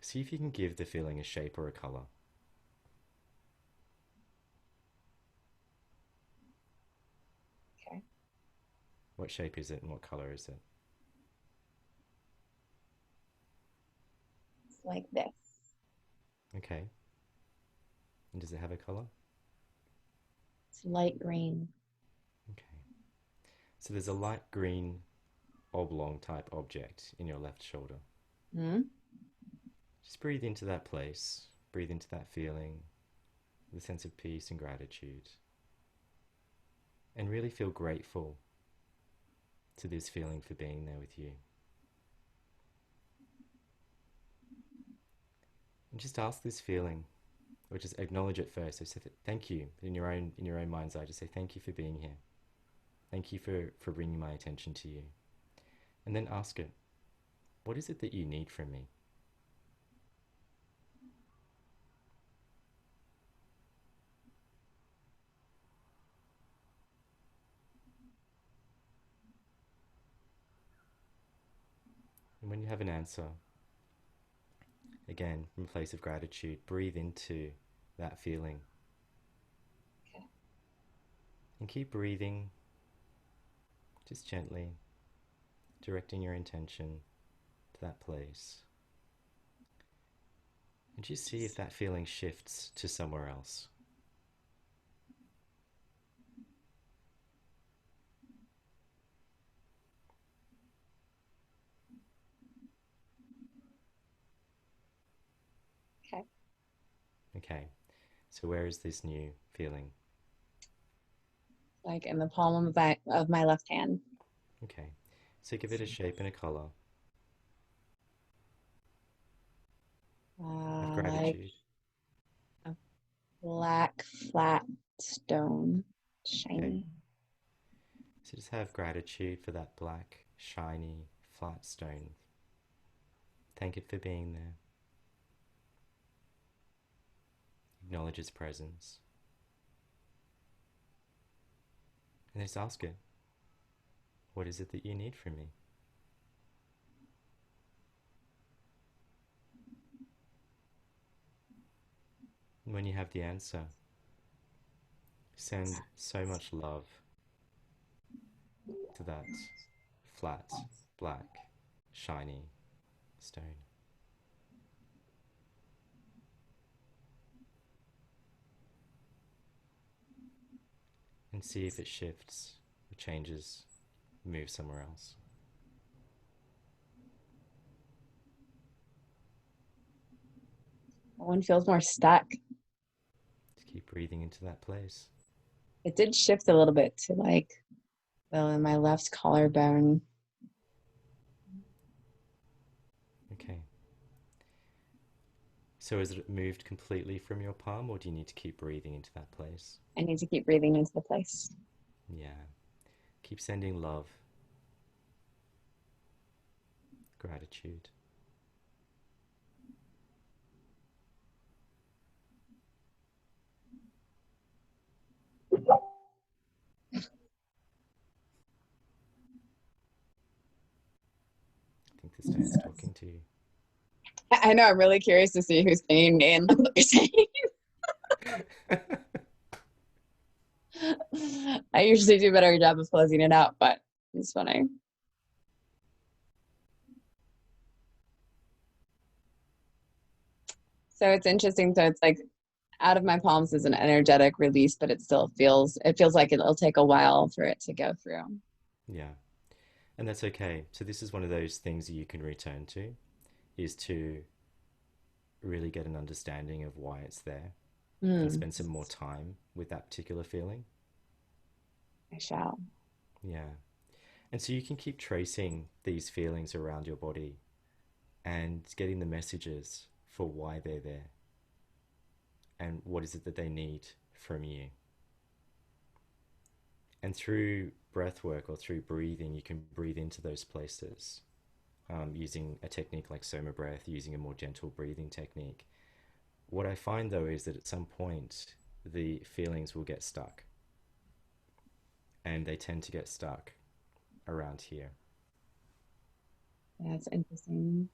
[SPEAKER 2] see if you can give the feeling a shape or a color.
[SPEAKER 1] Okay.
[SPEAKER 2] What shape is it and what color is it?
[SPEAKER 1] It's like this.
[SPEAKER 2] Okay. And does it have a color?
[SPEAKER 1] It's light green.
[SPEAKER 2] Okay. So there's a light green oblong type object in your left shoulder.
[SPEAKER 1] Hmm.
[SPEAKER 2] Just breathe into that place, breathe into that feeling, the sense of peace and gratitude, and really feel grateful to this feeling for being there with you. And just ask this feeling, or just acknowledge it first. So say thank you in your own mind's eye. Just say thank you for being here. Thank you for bringing my attention to you. And then ask it, what is it that you need from me? And when you have an answer, again, from a place of gratitude, breathe into that feeling.
[SPEAKER 1] Okay.
[SPEAKER 2] And keep breathing, just gently, directing your intention to that place. And just see if that feeling shifts to somewhere else.
[SPEAKER 1] Okay.
[SPEAKER 2] Okay, so where is this new feeling?
[SPEAKER 1] Like in the palm of my left hand.
[SPEAKER 2] Okay, so give it a shape and a color of
[SPEAKER 1] Like
[SPEAKER 2] gratitude.
[SPEAKER 1] a black flat stone,
[SPEAKER 2] Okay,
[SPEAKER 1] shiny.
[SPEAKER 2] so just have gratitude for that black, shiny, flat stone. Thank it for being there. Acknowledge its presence. And just ask it, what is it that you need from me? And when you have the answer, send so much love to that flat, black, shiny stone. And see if it shifts, or changes, moves somewhere else.
[SPEAKER 1] One feels more stuck.
[SPEAKER 2] Just keep breathing into that place.
[SPEAKER 1] It did shift a little bit to like my left collarbone.
[SPEAKER 2] Okay. So has it moved completely from your palm, or do you need to keep breathing into that place?
[SPEAKER 1] I need to keep breathing into the place.
[SPEAKER 2] Yeah. Keep sending love, gratitude. I think the stone's talking to you.
[SPEAKER 1] I know. I'm really curious to see who's singing me and what they're saying. I usually do a better job of closing it out, but it's funny. So it's interesting. So it's like out of my palms is an energetic release, but it feels like it'll take a while for it to go through.
[SPEAKER 2] Yeah. And that's okay. So this is one of those things that you can return to, is to really get an understanding of why it's there and
[SPEAKER 1] Mm,
[SPEAKER 2] spend some more time with that particular feeling.
[SPEAKER 1] I shall.
[SPEAKER 2] Yeah. And so you can keep tracing these feelings around your body and getting the messages for why they're there and what is it that they need from you. And through breath work or through breathing, you can breathe into those places using a technique like Soma Breath, using a more gentle breathing technique. What I find though is that at some point, the feelings will get stuck, and they tend to get stuck around here.
[SPEAKER 1] That's interesting.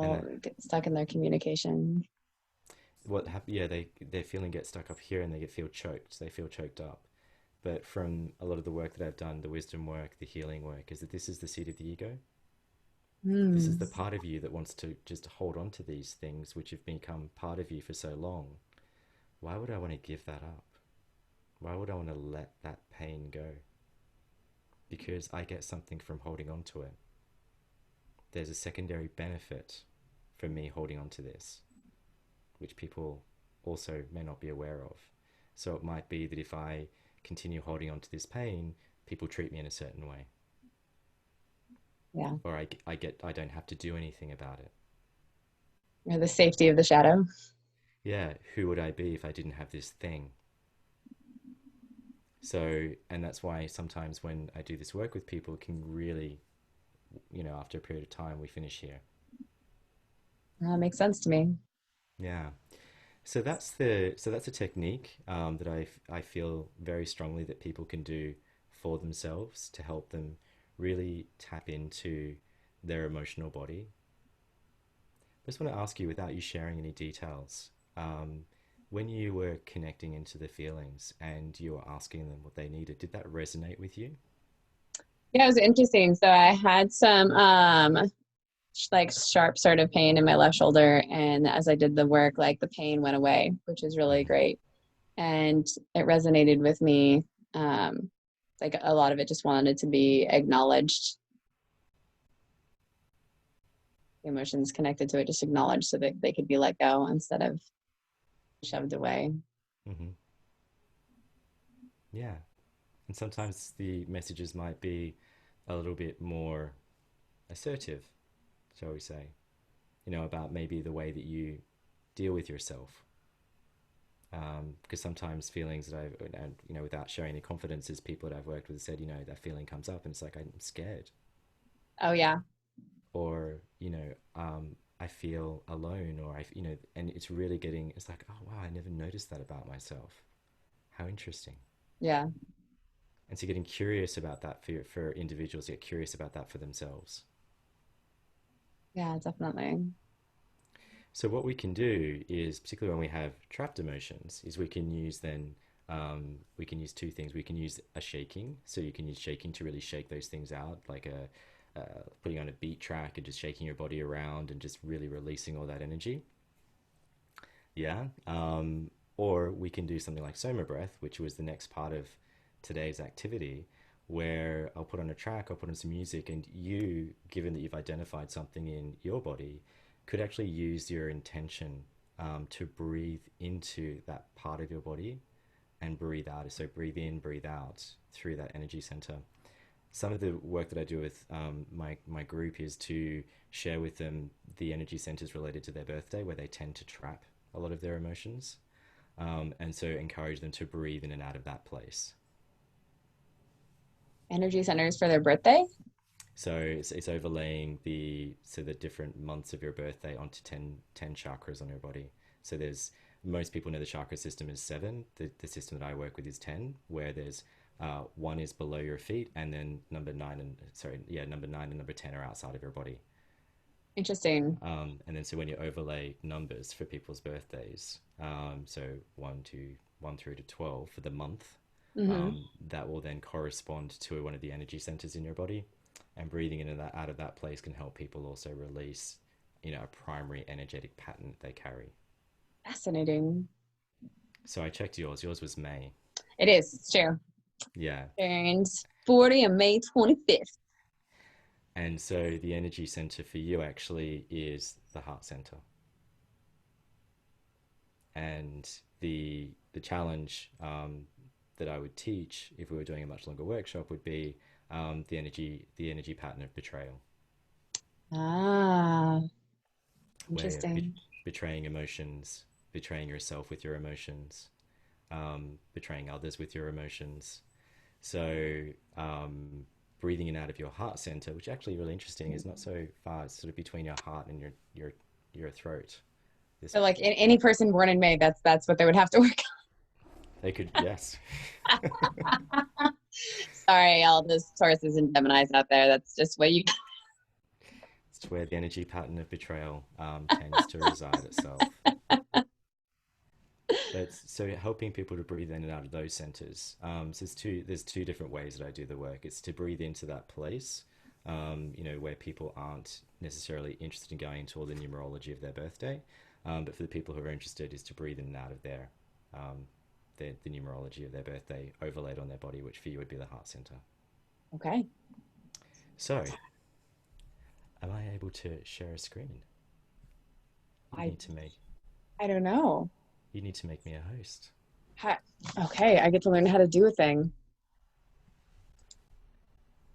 [SPEAKER 2] And
[SPEAKER 1] People
[SPEAKER 2] that
[SPEAKER 1] get stuck in their communication.
[SPEAKER 2] yeah, their feeling gets stuck up here, and they get feel choked. They feel choked up. But from a lot of the work that I've done, the wisdom work, the healing work, is that this is the seat of the ego. This is
[SPEAKER 1] Hmm.
[SPEAKER 2] the part of you that wants to just hold on to these things which have become part of you for so long. Why would I want to give that up? Why would I want to let that pain go? Because I get something from holding on to it. There's a secondary benefit from me holding on to this, which people also may not be aware of. So it might be that if I continue holding on to this pain, people treat me in a certain way,
[SPEAKER 1] Yeah.
[SPEAKER 2] or I don't have to do anything about it.
[SPEAKER 1] Or the safety of the shadow.
[SPEAKER 2] Yeah, who would I be if I didn't have this thing? So, and that's why sometimes when I do this work with people, it can really, after a period of time, we finish here.
[SPEAKER 1] That makes sense to me.
[SPEAKER 2] Yeah. So that's a technique that I feel very strongly that people can do for themselves to help them really tap into their emotional body. I just want to ask you, without you sharing any details, when you were connecting into the feelings and you were asking them what they needed, did that resonate with you?
[SPEAKER 1] Yeah, it was interesting. So I had some like sharp sort of pain in my left shoulder, and as I did the work, like the pain went away, which is really
[SPEAKER 2] Mm-hmm.
[SPEAKER 1] great. And it resonated with me. Um, like a lot of it just wanted to be acknowledged. The emotions connected to it just acknowledged so that they could be let go instead of shoved away.
[SPEAKER 2] Mm-hmm. Yeah. And sometimes the messages might be a little bit more assertive, shall we say, about maybe the way that you deal with yourself. Because sometimes feelings that and without showing any confidence, as people that I've worked with said, that feeling comes up and it's like, I'm scared.
[SPEAKER 1] Oh yeah,
[SPEAKER 2] Or, I feel alone, or and it's really it's like, oh wow, I never noticed that about myself. How interesting.
[SPEAKER 1] yeah,
[SPEAKER 2] And so getting curious about that for individuals, get curious about that for themselves.
[SPEAKER 1] yeah, definitely.
[SPEAKER 2] So what we can do is, particularly when we have trapped emotions, is we can use two things. We can use a shaking, so you can use shaking to really shake those things out, like putting on a beat track and just shaking your body around and just really releasing all that energy. Yeah. Or we can do something like Soma Breath, which was the next part of today's activity, where I'll put on a track, I'll put on some music, and you, given that you've identified something in your body, could actually use your intention to breathe into that part of your body and breathe out. So breathe in, breathe out through that energy center. Some of the work that I do with my group is to share with them the energy centers related to their birthday, where they tend to trap a lot of their emotions, and so encourage them to breathe in and out of that place.
[SPEAKER 1] Energy centers for their birthday.
[SPEAKER 2] So it's overlaying the different months of your birthday onto ten chakras on your body. So there's most people know the chakra system is seven. The system that I work with is 10, where there's one is below your feet, and then number nine and number 10 are outside of your body.
[SPEAKER 1] Interesting.
[SPEAKER 2] And then so when you overlay numbers for people's birthdays, so 1 through to 12 for the month,
[SPEAKER 1] Mm-hmm.
[SPEAKER 2] that will then correspond to one of the energy centers in your body. And breathing in and out of that place can help people also release, a primary energetic pattern that they carry.
[SPEAKER 1] Fascinating.
[SPEAKER 2] So I checked yours. Yours was May.
[SPEAKER 1] It is. It's true.
[SPEAKER 2] Yeah.
[SPEAKER 1] Turns 40 on May 25th.
[SPEAKER 2] And so the energy center for you actually is the heart center. And the challenge that I would teach if we were doing a much longer workshop would be the energy pattern of betrayal,
[SPEAKER 1] Ah,
[SPEAKER 2] where
[SPEAKER 1] interesting.
[SPEAKER 2] betraying emotions, betraying yourself with your emotions, betraying others with your emotions. So breathing in and out of your heart center, which actually really interesting, is not so far. It's sort of between your heart and your throat. this
[SPEAKER 1] So like any person born in May, that's what they would have to work
[SPEAKER 2] they could, yes.
[SPEAKER 1] on. Sorry, all those Tauruses and Geminis out there. That's just what you.
[SPEAKER 2] It's where the energy pattern of betrayal tends to reside itself. But so helping people to breathe in and out of those centers. So there's two different ways that I do the work. It's to breathe into that place, where people aren't necessarily interested in going into all the numerology of their birthday. But for the people who are interested, is to breathe in and out of um, the numerology of their birthday overlaid on their body, which for you would be the heart center.
[SPEAKER 1] Okay.
[SPEAKER 2] So, am I able to share a screen? You
[SPEAKER 1] I
[SPEAKER 2] need to make
[SPEAKER 1] I don't know.
[SPEAKER 2] you need to make me a host.
[SPEAKER 1] Ha- okay, I get to learn how to do a thing.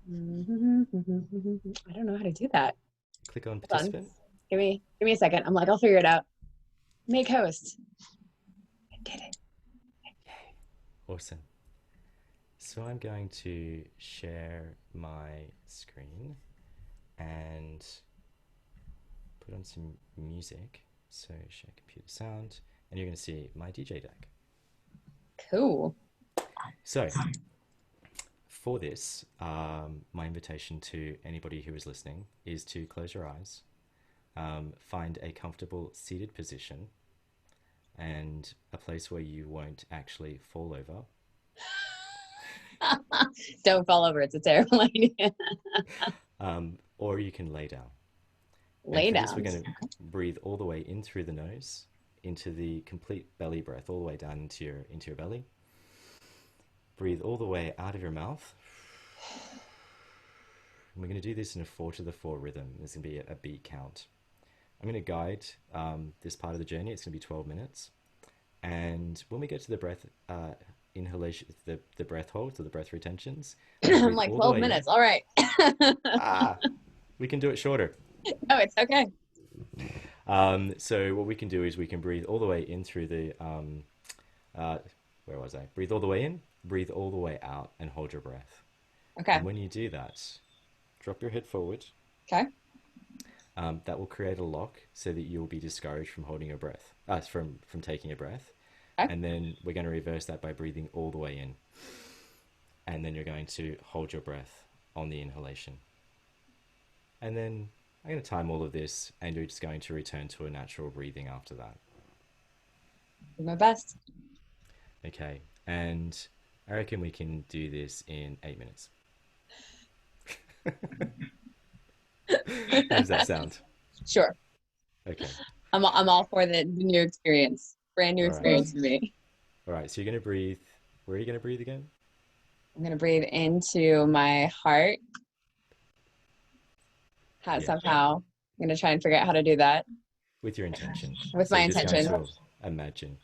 [SPEAKER 1] I don't know how to do that.
[SPEAKER 2] Click on
[SPEAKER 1] Hold on.
[SPEAKER 2] participant.
[SPEAKER 1] Give me a second. I'm like, I'll figure it out. Make host. I did it.
[SPEAKER 2] Yay! Awesome. So I'm going to share my screen and put on some music. So share computer sound, and you're going to see my DJ deck.
[SPEAKER 1] Cool.
[SPEAKER 2] So for this, my invitation to anybody who is listening is to close your eyes, find a comfortable seated position, and a place where you won't actually fall over.
[SPEAKER 1] Don't fall over. It's a terrible idea.
[SPEAKER 2] Or you can lay down. And
[SPEAKER 1] Lay
[SPEAKER 2] for this, we're
[SPEAKER 1] down.
[SPEAKER 2] going to breathe all the way in through the nose, into the complete belly breath, all the way down into your belly. Breathe all the way out of your mouth. And we're going to do this in a 4-4 rhythm. There's going to be a beat count. I'm going to guide this part of the journey. It's going to be 12 minutes. And when we get to the breath inhalation, the breath holds or the breath retentions,
[SPEAKER 1] I'm like 12 minutes. All right.
[SPEAKER 2] We can do it shorter.
[SPEAKER 1] Oh, it's okay.
[SPEAKER 2] So what we can do is we can breathe all the way in through the, where was I? Breathe all the way in, breathe all the way out, and hold your breath.
[SPEAKER 1] Okay.
[SPEAKER 2] And when you do that, drop your head forward.
[SPEAKER 1] Okay.
[SPEAKER 2] That will create a lock so that you'll be discouraged from holding your breath, from taking a breath.
[SPEAKER 1] Okay.
[SPEAKER 2] And then we're going to reverse that by breathing all the way in. And then you're going to hold your breath on the inhalation. And then I'm going to time all of this, and you're just going to return to a natural breathing after that.
[SPEAKER 1] Do my best.
[SPEAKER 2] Okay. And I reckon we can do this in 8 minutes. How does that sound?
[SPEAKER 1] Sure.
[SPEAKER 2] Okay.
[SPEAKER 1] I'm all for the new experience. Brand new
[SPEAKER 2] All right.
[SPEAKER 1] experience for me.
[SPEAKER 2] All right. So you're going to breathe. Where are you going to breathe again?
[SPEAKER 1] I'm going to breathe into my heart. Somehow. I'm going to try and figure out how to do that.
[SPEAKER 2] With your intention.
[SPEAKER 1] With
[SPEAKER 2] So
[SPEAKER 1] my
[SPEAKER 2] you're just
[SPEAKER 1] intention.
[SPEAKER 2] going to imagine.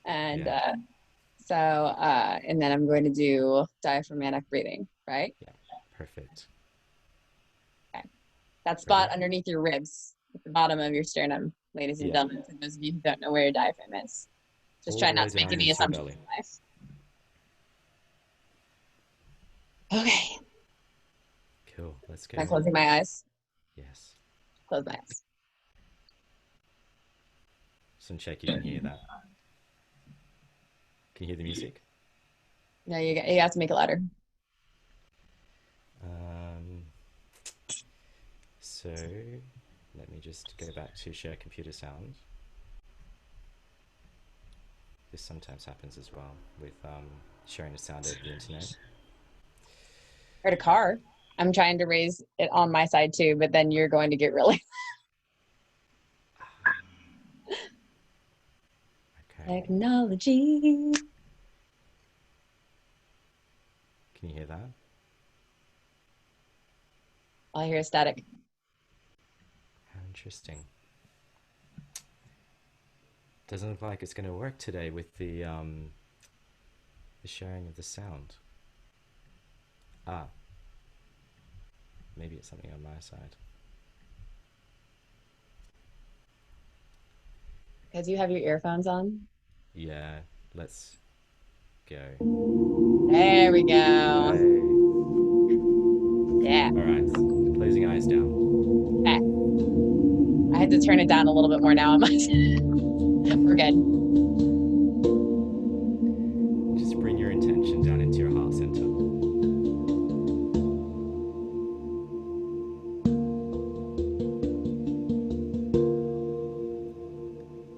[SPEAKER 1] And and then I'm going to do diaphragmatic breathing, right?
[SPEAKER 2] Yeah. Perfect.
[SPEAKER 1] Okay. That spot
[SPEAKER 2] Ready?
[SPEAKER 1] underneath your ribs, at the bottom of your sternum, ladies and gentlemen, for those of you who don't know where your diaphragm is. Just
[SPEAKER 2] All
[SPEAKER 1] try
[SPEAKER 2] the
[SPEAKER 1] not
[SPEAKER 2] way
[SPEAKER 1] to make
[SPEAKER 2] down
[SPEAKER 1] any
[SPEAKER 2] into your
[SPEAKER 1] assumptions
[SPEAKER 2] belly.
[SPEAKER 1] in life. Okay.
[SPEAKER 2] Cool. Let's go.
[SPEAKER 1] Am I closing my eyes?
[SPEAKER 2] Yes.
[SPEAKER 1] Close my eyes.
[SPEAKER 2] Just check you can hear that. Can you hear the music?
[SPEAKER 1] No, you have to make it louder.
[SPEAKER 2] So let me just go back to share computer sound. This sometimes happens as well with sharing a sound over the internet.
[SPEAKER 1] Heard a car. I'm trying to raise it on my side too, but then you're going to get really.
[SPEAKER 2] Okay.
[SPEAKER 1] Technology.
[SPEAKER 2] Can you hear that?
[SPEAKER 1] All I hear is static.
[SPEAKER 2] How interesting. Doesn't look like it's going to work today with the sharing of the sound. Maybe it's something on my side.
[SPEAKER 1] Because you have your earphones on.
[SPEAKER 2] Yeah, let's go.
[SPEAKER 1] There we go.
[SPEAKER 2] Hey.
[SPEAKER 1] Yeah.
[SPEAKER 2] All right, closing eyes down.
[SPEAKER 1] Okay. I had to turn it down a little bit more now. We're good.
[SPEAKER 2] Just bring your intention down into your heart center.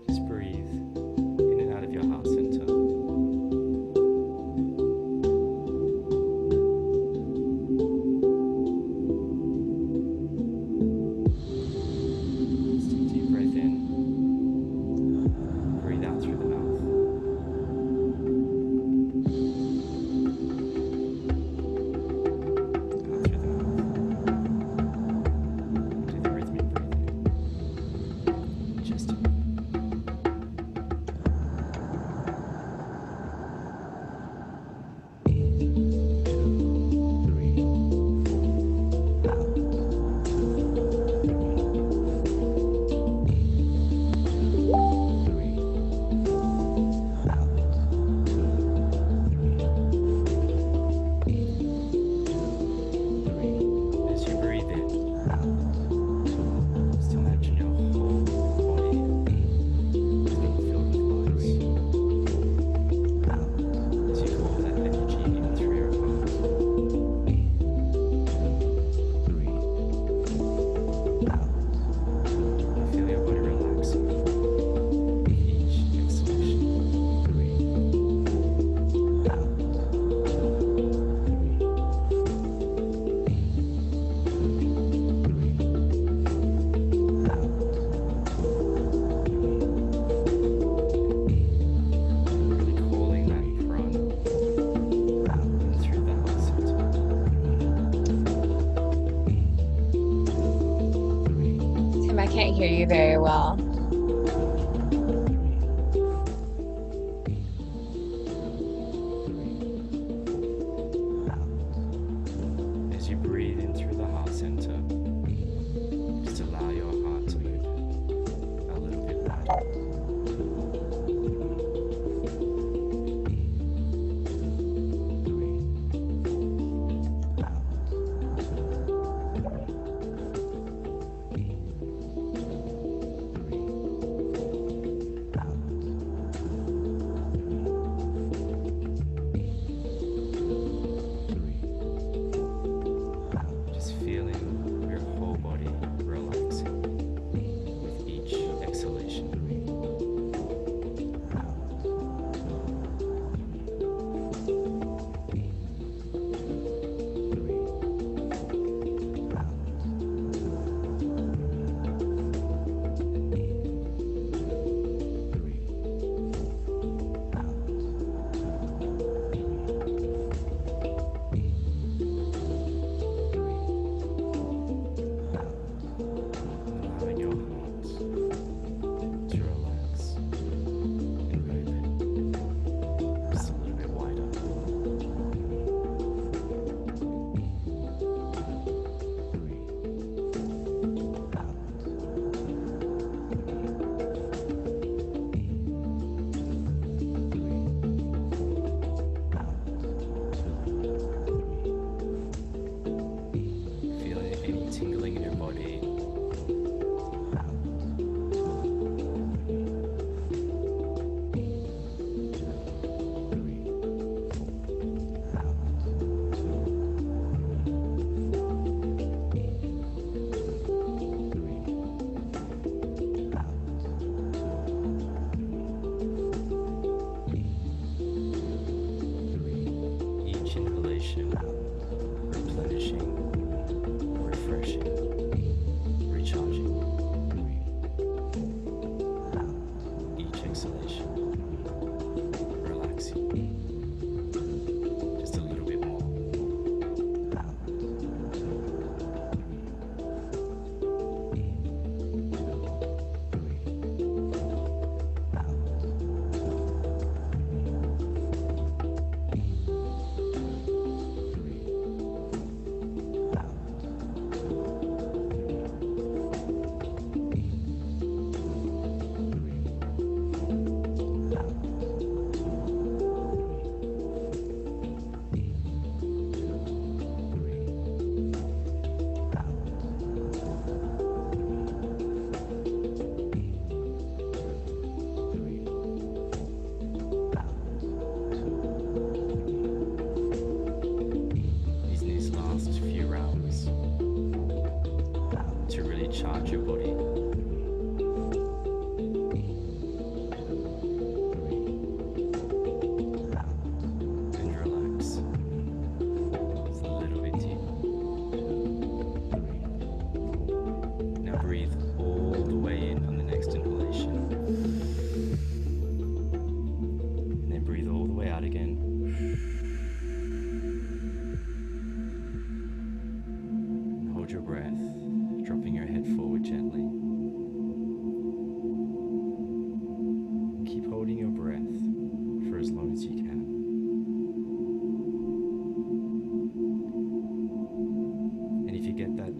[SPEAKER 2] Just breathe in and out of your heart center. Just take a deep breath in. Breathe out through the mouth. Out through the mouth. Do the rhythmic breathing. Just as you breathe in, just imagine your whole body is being filled with lights. As you call that energy in through your heart. Feel your body relaxing with each exhalation. Really calling that prana in through the heart center.
[SPEAKER 1] Tim, I can't hear you very well.
[SPEAKER 2] As you breathe in through the heart center, just allow your heart to move a little bit wider.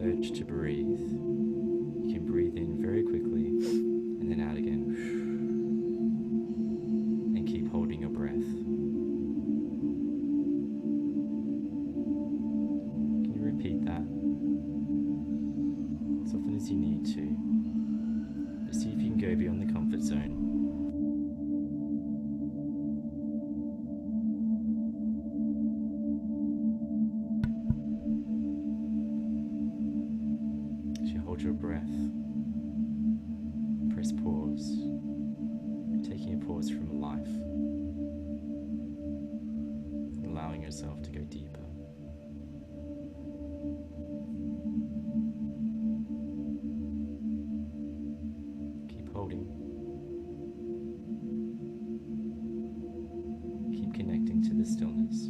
[SPEAKER 2] urge to breathe, you can breathe in very quickly and then out again. And keep holding your breath. Can you repeat that as often as you need to? But see if you can go beyond the comfort zone. As you hold your breath, press pause, taking a pause from life, allowing yourself to go deeper. Keep holding. Keep connecting to the stillness.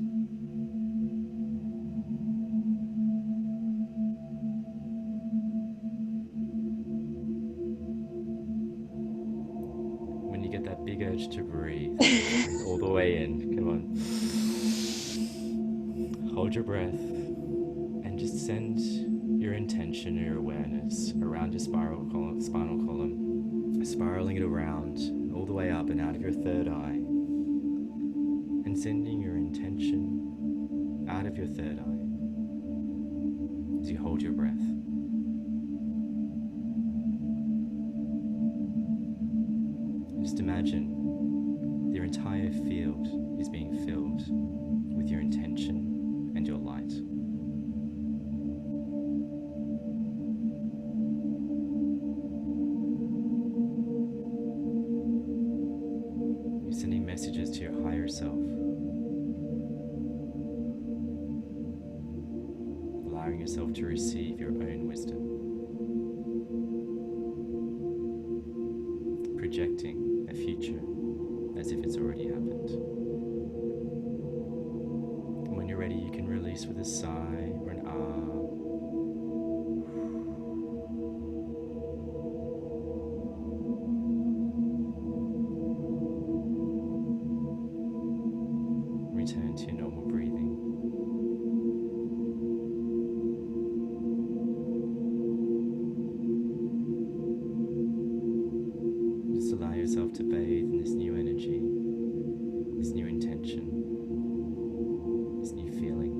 [SPEAKER 2] When you get that big urge to breathe, breathe all the way in. Come on. Hold your breath and just send your intention, your awareness around your spinal column, spiraling it around all the way up and out of your third eye, and sending your intention out of your third eye as you hold your breath. And just imagine your entire field is being filled with your intention and your light. You're sending messages to your higher self, allowing yourself to receive your own wisdom, projecting a future as if it's already happened. And when you're ready, you can release with a sigh or an ah. Return to your normal breathing. Just allow yourself to bathe in this new energy, this new intention, this new feeling.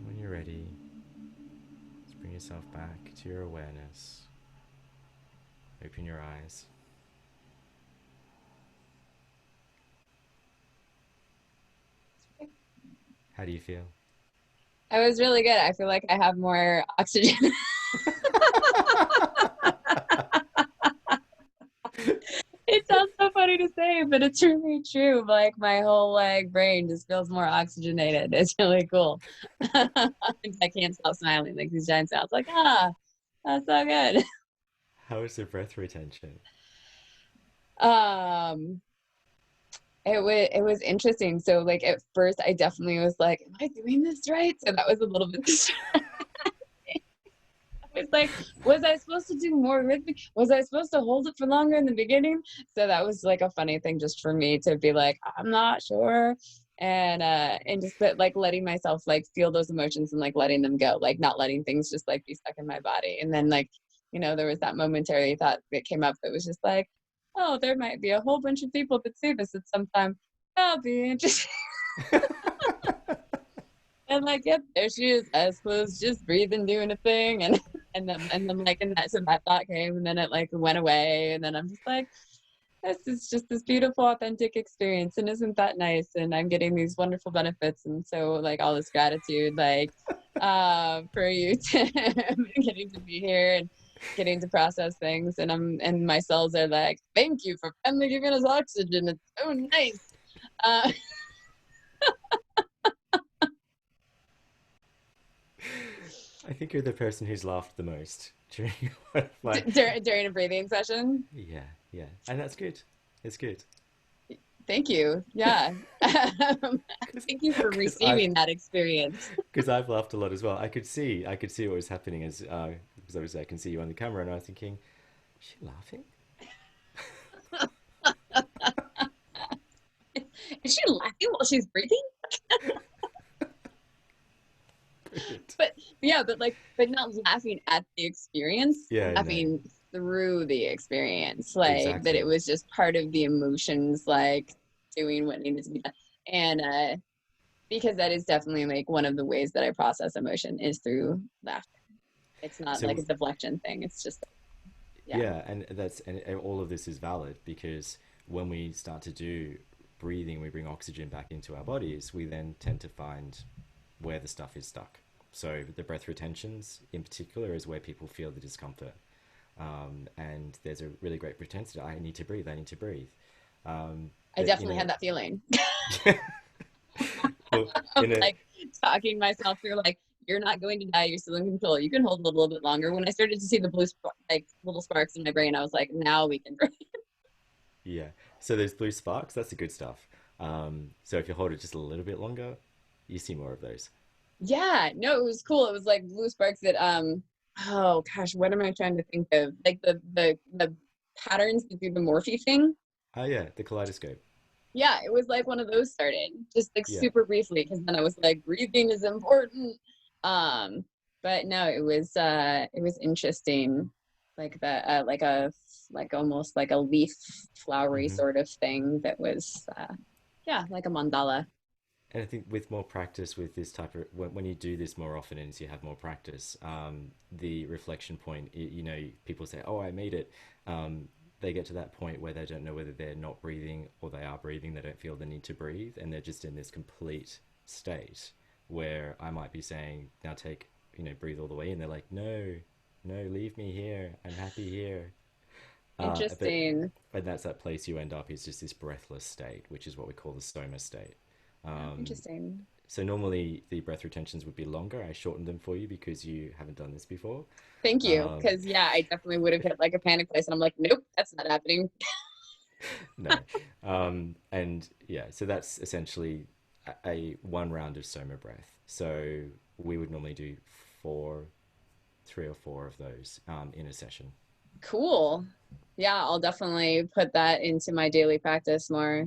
[SPEAKER 2] When you're ready, just bring yourself back to your awareness. Open your eyes. How do you feel?
[SPEAKER 1] I was really good. I feel like I have more oxygen. It sounds so funny to say, but it's really true. Like my whole brain just feels more oxygenated. It's really cool. I can't stop smiling like these giant sounds. Like, that's so good.
[SPEAKER 2] How is your breath retention?
[SPEAKER 1] Um, it was interesting. So like at first I definitely was like, am I doing this right? So that was a little bit It's like, was I supposed to do more rhythmic? Was I supposed to hold it for longer in the beginning? So that was like a funny thing just for me to be like, I'm not sure. And just like letting myself like feel those emotions and like letting them go, like not letting things just like be stuck in my body. And then like, there was that momentary thought that came up that was just like, oh, there might be a whole bunch of people that see this at some time. That'll be interesting. And like, yep, there she is, eyes closed, just breathing, doing a thing, and then like, and that so that thought came, and then it like went away, and then I'm just like, this is just this beautiful, authentic experience, and isn't that nice? And I'm getting these wonderful benefits, and so like all this gratitude, like, for you to getting to be here and getting to process things, and my cells are like, thank you for finally giving us oxygen. It's so nice. Uh,
[SPEAKER 2] I think you're the person who's laughed the most during my
[SPEAKER 1] During a breathing session.
[SPEAKER 2] yeah, yeah, and that's good. It's good
[SPEAKER 1] Thank you. Yeah.
[SPEAKER 2] because
[SPEAKER 1] Thank you for
[SPEAKER 2] because I've
[SPEAKER 1] receiving that experience.
[SPEAKER 2] because I've laughed a lot as well. I could see what was happening as because obviously I can see you on the camera, and I was thinking, is she laughing?
[SPEAKER 1] Is she laughing while she's breathing?
[SPEAKER 2] Brilliant.
[SPEAKER 1] But yeah, but not laughing at the experience,
[SPEAKER 2] Yeah, no,
[SPEAKER 1] laughing through the experience. Like that it
[SPEAKER 2] exactly.
[SPEAKER 1] was just part of the emotions, like doing what needed to be done. And because that is definitely like one of the ways that I process emotion is through laughter. It's not like
[SPEAKER 2] So
[SPEAKER 1] a deflection thing. It's just yeah.
[SPEAKER 2] yeah, and that's and all of this is valid because when we start to do breathing, we bring oxygen back into our bodies. We then tend to find where the stuff is stuck. So the breath retentions, in particular, is where people feel the discomfort. And there's a really great propensity. I need to breathe. I need to breathe.
[SPEAKER 1] I
[SPEAKER 2] But you
[SPEAKER 1] definitely
[SPEAKER 2] know,
[SPEAKER 1] had that feeling.
[SPEAKER 2] well,
[SPEAKER 1] Of
[SPEAKER 2] in a
[SPEAKER 1] like talking myself through like you're not going to die, you're still in control, you can hold it a little bit longer. When I started to see the blue like little sparks in my brain, I was like, now we can breathe.
[SPEAKER 2] yeah. So there's blue sparks. That's the good stuff. So if you hold it just a little bit longer, you see more of those.
[SPEAKER 1] Yeah, no, it was cool. It was like blue sparks that oh gosh, what am I trying to think of? Like the patterns that do the morphe thing.
[SPEAKER 2] Oh yeah, the kaleidoscope.
[SPEAKER 1] Yeah, it was like one of those started just like
[SPEAKER 2] Yeah.
[SPEAKER 1] super briefly because then I was like breathing is important. Um, but no, it was interesting, like the like almost like a leaf flowery
[SPEAKER 2] Hmm.
[SPEAKER 1] sort of thing that was yeah, like a mandala.
[SPEAKER 2] And I think with more practice with this type of when you do this more often and as you have more practice, the reflection point, you know, people say, "Oh, I made it." They get to that point where they don't know whether they're not breathing or they are breathing. They don't feel the need to breathe, and they're just in this complete state where I might be saying, "Now take, you know, breathe all the way," and they're like, "No, no, leave me here. I'm happy here." But
[SPEAKER 1] Interesting.
[SPEAKER 2] and that's that place you end up is just this breathless state, which is what we call the Soma state.
[SPEAKER 1] Oh,
[SPEAKER 2] Um,
[SPEAKER 1] interesting.
[SPEAKER 2] so normally the breath retentions would be longer. I shortened them for you because you haven't done this before.
[SPEAKER 1] Thank you.
[SPEAKER 2] Um,
[SPEAKER 1] Because yeah, I definitely would have hit like a panic place, and I'm like, nope, that's not happening.
[SPEAKER 2] no, and yeah, so that's essentially a one round of Soma breath. So we would normally do four, 3 or 4 of those in a session.
[SPEAKER 1] Cool. Yeah, I'll definitely put that into my daily practice more.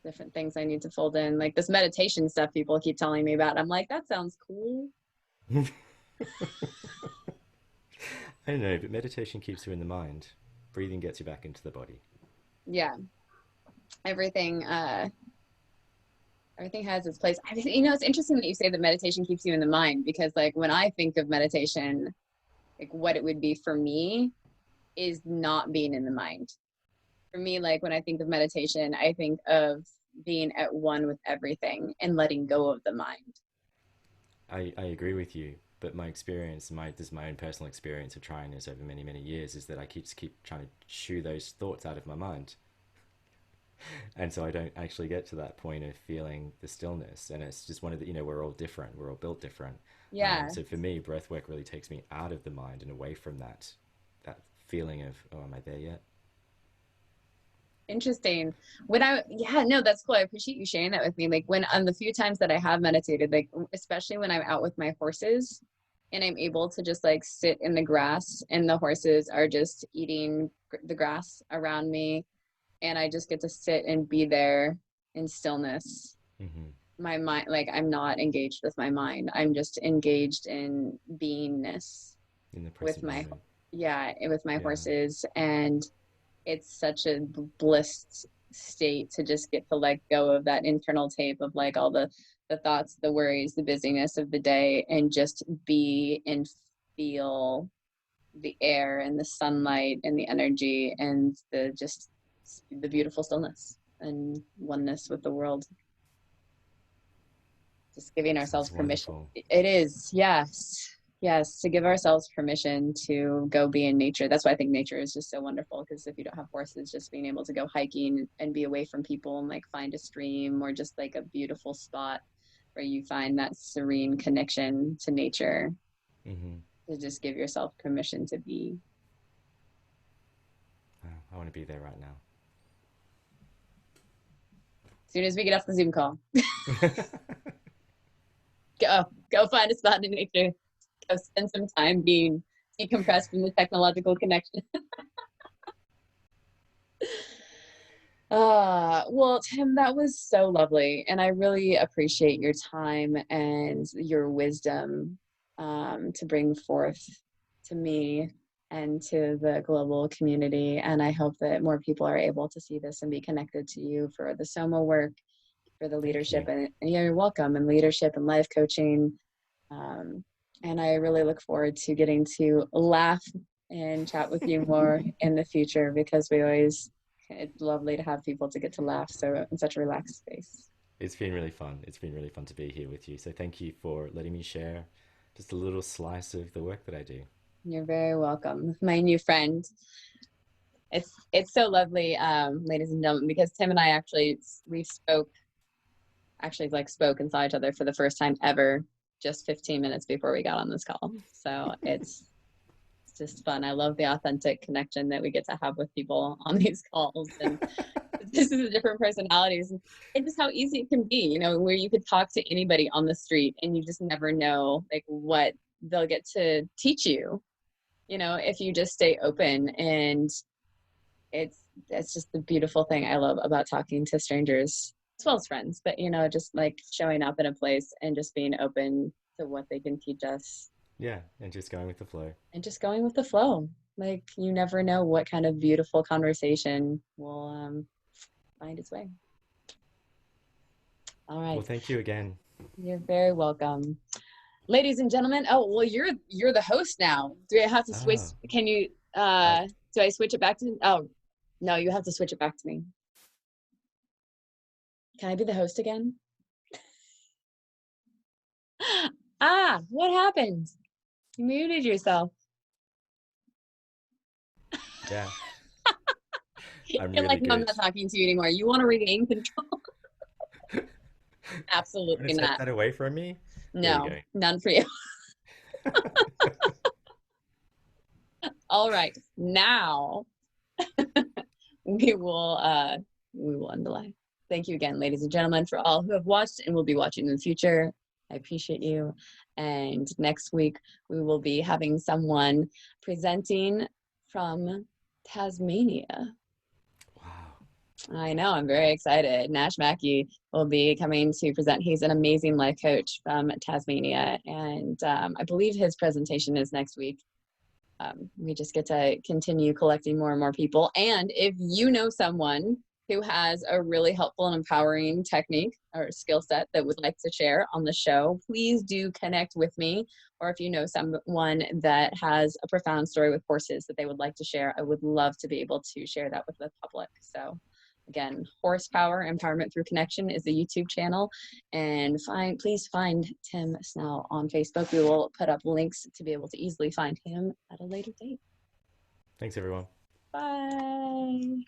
[SPEAKER 1] Different things I need to fold in, like this meditation stuff people keep telling me about. I'm like, that sounds cool.
[SPEAKER 2] I don't know, but meditation keeps you in the mind. Breathing gets you back into the body.
[SPEAKER 1] Yeah, everything. Everything has its place. You know, it's interesting that you say that meditation keeps you in the mind because, like, when I think of meditation, like what it would be for me is not being in the mind. For me, like when I think of meditation, I think of being at one with everything and letting go of the mind.
[SPEAKER 2] I agree with you, but my experience, this is my own personal experience of trying this over many, many years, is that I keep trying to chew those thoughts out of my mind. And so I don't actually get to that point of feeling the stillness. And it's just one of the, you know, we're all different, we're all built different.
[SPEAKER 1] Yeah,
[SPEAKER 2] So for me, breath work really takes me out of the mind and away from that feeling of, oh, am I there yet?
[SPEAKER 1] interesting. When I, yeah, no, that's cool. I appreciate you sharing that with me. Like when on the few times that I have meditated, like especially when I'm out with my horses and I'm able to just like sit in the grass and the horses are just eating the grass around me and I just get to sit and be there in stillness.
[SPEAKER 2] Hmm.
[SPEAKER 1] My mind, like I'm not engaged with my mind. I'm just engaged in beingness
[SPEAKER 2] In the
[SPEAKER 1] with
[SPEAKER 2] present
[SPEAKER 1] my,
[SPEAKER 2] moment.
[SPEAKER 1] yeah, with my
[SPEAKER 2] Yeah.
[SPEAKER 1] horses. And it's such a bliss state to just get to let go of that internal tape of like all the thoughts, the worries, the busyness of the day and just be and feel the air and the sunlight and the energy and the just the beautiful stillness and oneness with the world, just giving ourselves
[SPEAKER 2] Sounds
[SPEAKER 1] permission.
[SPEAKER 2] wonderful.
[SPEAKER 1] It is, yes. Yes, to give ourselves permission to go be in nature. That's why I think nature is just so wonderful because if you don't have horses, just being able to go hiking and be away from people and like find a stream or just like a beautiful spot where you find that serene connection to nature.
[SPEAKER 2] Mm-hmm.
[SPEAKER 1] to just give yourself permission to be.
[SPEAKER 2] Oh, I want to be there right
[SPEAKER 1] As soon as we get off the Zoom call,
[SPEAKER 2] now.
[SPEAKER 1] go find a spot in nature. Go spend some time being decompressed from the technological connection. Well, Tim, that was so lovely. And I really appreciate your time and your wisdom to bring forth to me and to the global community. And I hope that more people are able to see this and be connected to you for the Soma work, for the
[SPEAKER 2] Thank
[SPEAKER 1] leadership.
[SPEAKER 2] you.
[SPEAKER 1] And yeah, you're welcome, and leadership and life coaching. Um, and I really look forward to getting to laugh and chat with you more in the future, because it's lovely to have people to get to laugh so in such a relaxed space.
[SPEAKER 2] It's been really fun. It's been really fun to be here with you. So thank you for letting me share just a little slice of the work that I do.
[SPEAKER 1] You're very welcome, my new friend. It's so lovely, ladies and gentlemen, because Tim and I we spoke and saw each other for the first time ever just 15 minutes before we got on this call. So it's just fun. I love the authentic connection that we get to have with people on these calls, and this is different personalities, and just how easy it can be, where you could talk to anybody on the street and you just never know like what they'll get to teach you, if you just stay open. And it's just the beautiful thing I love about talking to strangers as well as friends, but just like showing up in a place and just being open to what they can teach us
[SPEAKER 2] Yeah, and just going with the flow.
[SPEAKER 1] and just going with the flow. Like, you never know what kind of beautiful conversation will find its way. All
[SPEAKER 2] Well,
[SPEAKER 1] right.
[SPEAKER 2] thank you again.
[SPEAKER 1] You're very welcome. Ladies and gentlemen, oh, well, you're the host now. Do I have to switch?
[SPEAKER 2] Ah,
[SPEAKER 1] Can you,
[SPEAKER 2] I,
[SPEAKER 1] do I switch it back to, oh, no, you have to switch it back to me. Can I be the host again? What happened? You muted yourself.
[SPEAKER 2] yeah, I'm
[SPEAKER 1] You're like,
[SPEAKER 2] really
[SPEAKER 1] no, I'm
[SPEAKER 2] good.
[SPEAKER 1] not talking to you anymore. You want to regain control?
[SPEAKER 2] Want
[SPEAKER 1] Absolutely
[SPEAKER 2] to take
[SPEAKER 1] not.
[SPEAKER 2] that away from me? There you
[SPEAKER 1] No,
[SPEAKER 2] go.
[SPEAKER 1] none for you. All right. Now we will end the live. Thank you again, ladies and gentlemen, for all who have watched and will be watching in the future. I appreciate you. And next week we will be having someone presenting from Tasmania.
[SPEAKER 2] Wow.
[SPEAKER 1] I know, I'm very excited. Nash Mackey will be coming to present. He's an amazing life coach from Tasmania, and I believe his presentation is next week. We just get to continue collecting more and more people. And if you know someone who has a really helpful and empowering technique or skill set that would like to share on the show, please do connect with me. Or if you know someone that has a profound story with horses that they would like to share, I would love to be able to share that with the public. So again, Horsepower Empowerment Through Connection is the YouTube channel, and please find Tim Snell on Facebook. We will put up links to be able to easily find him at a later date.
[SPEAKER 2] Thanks, everyone.
[SPEAKER 1] Bye.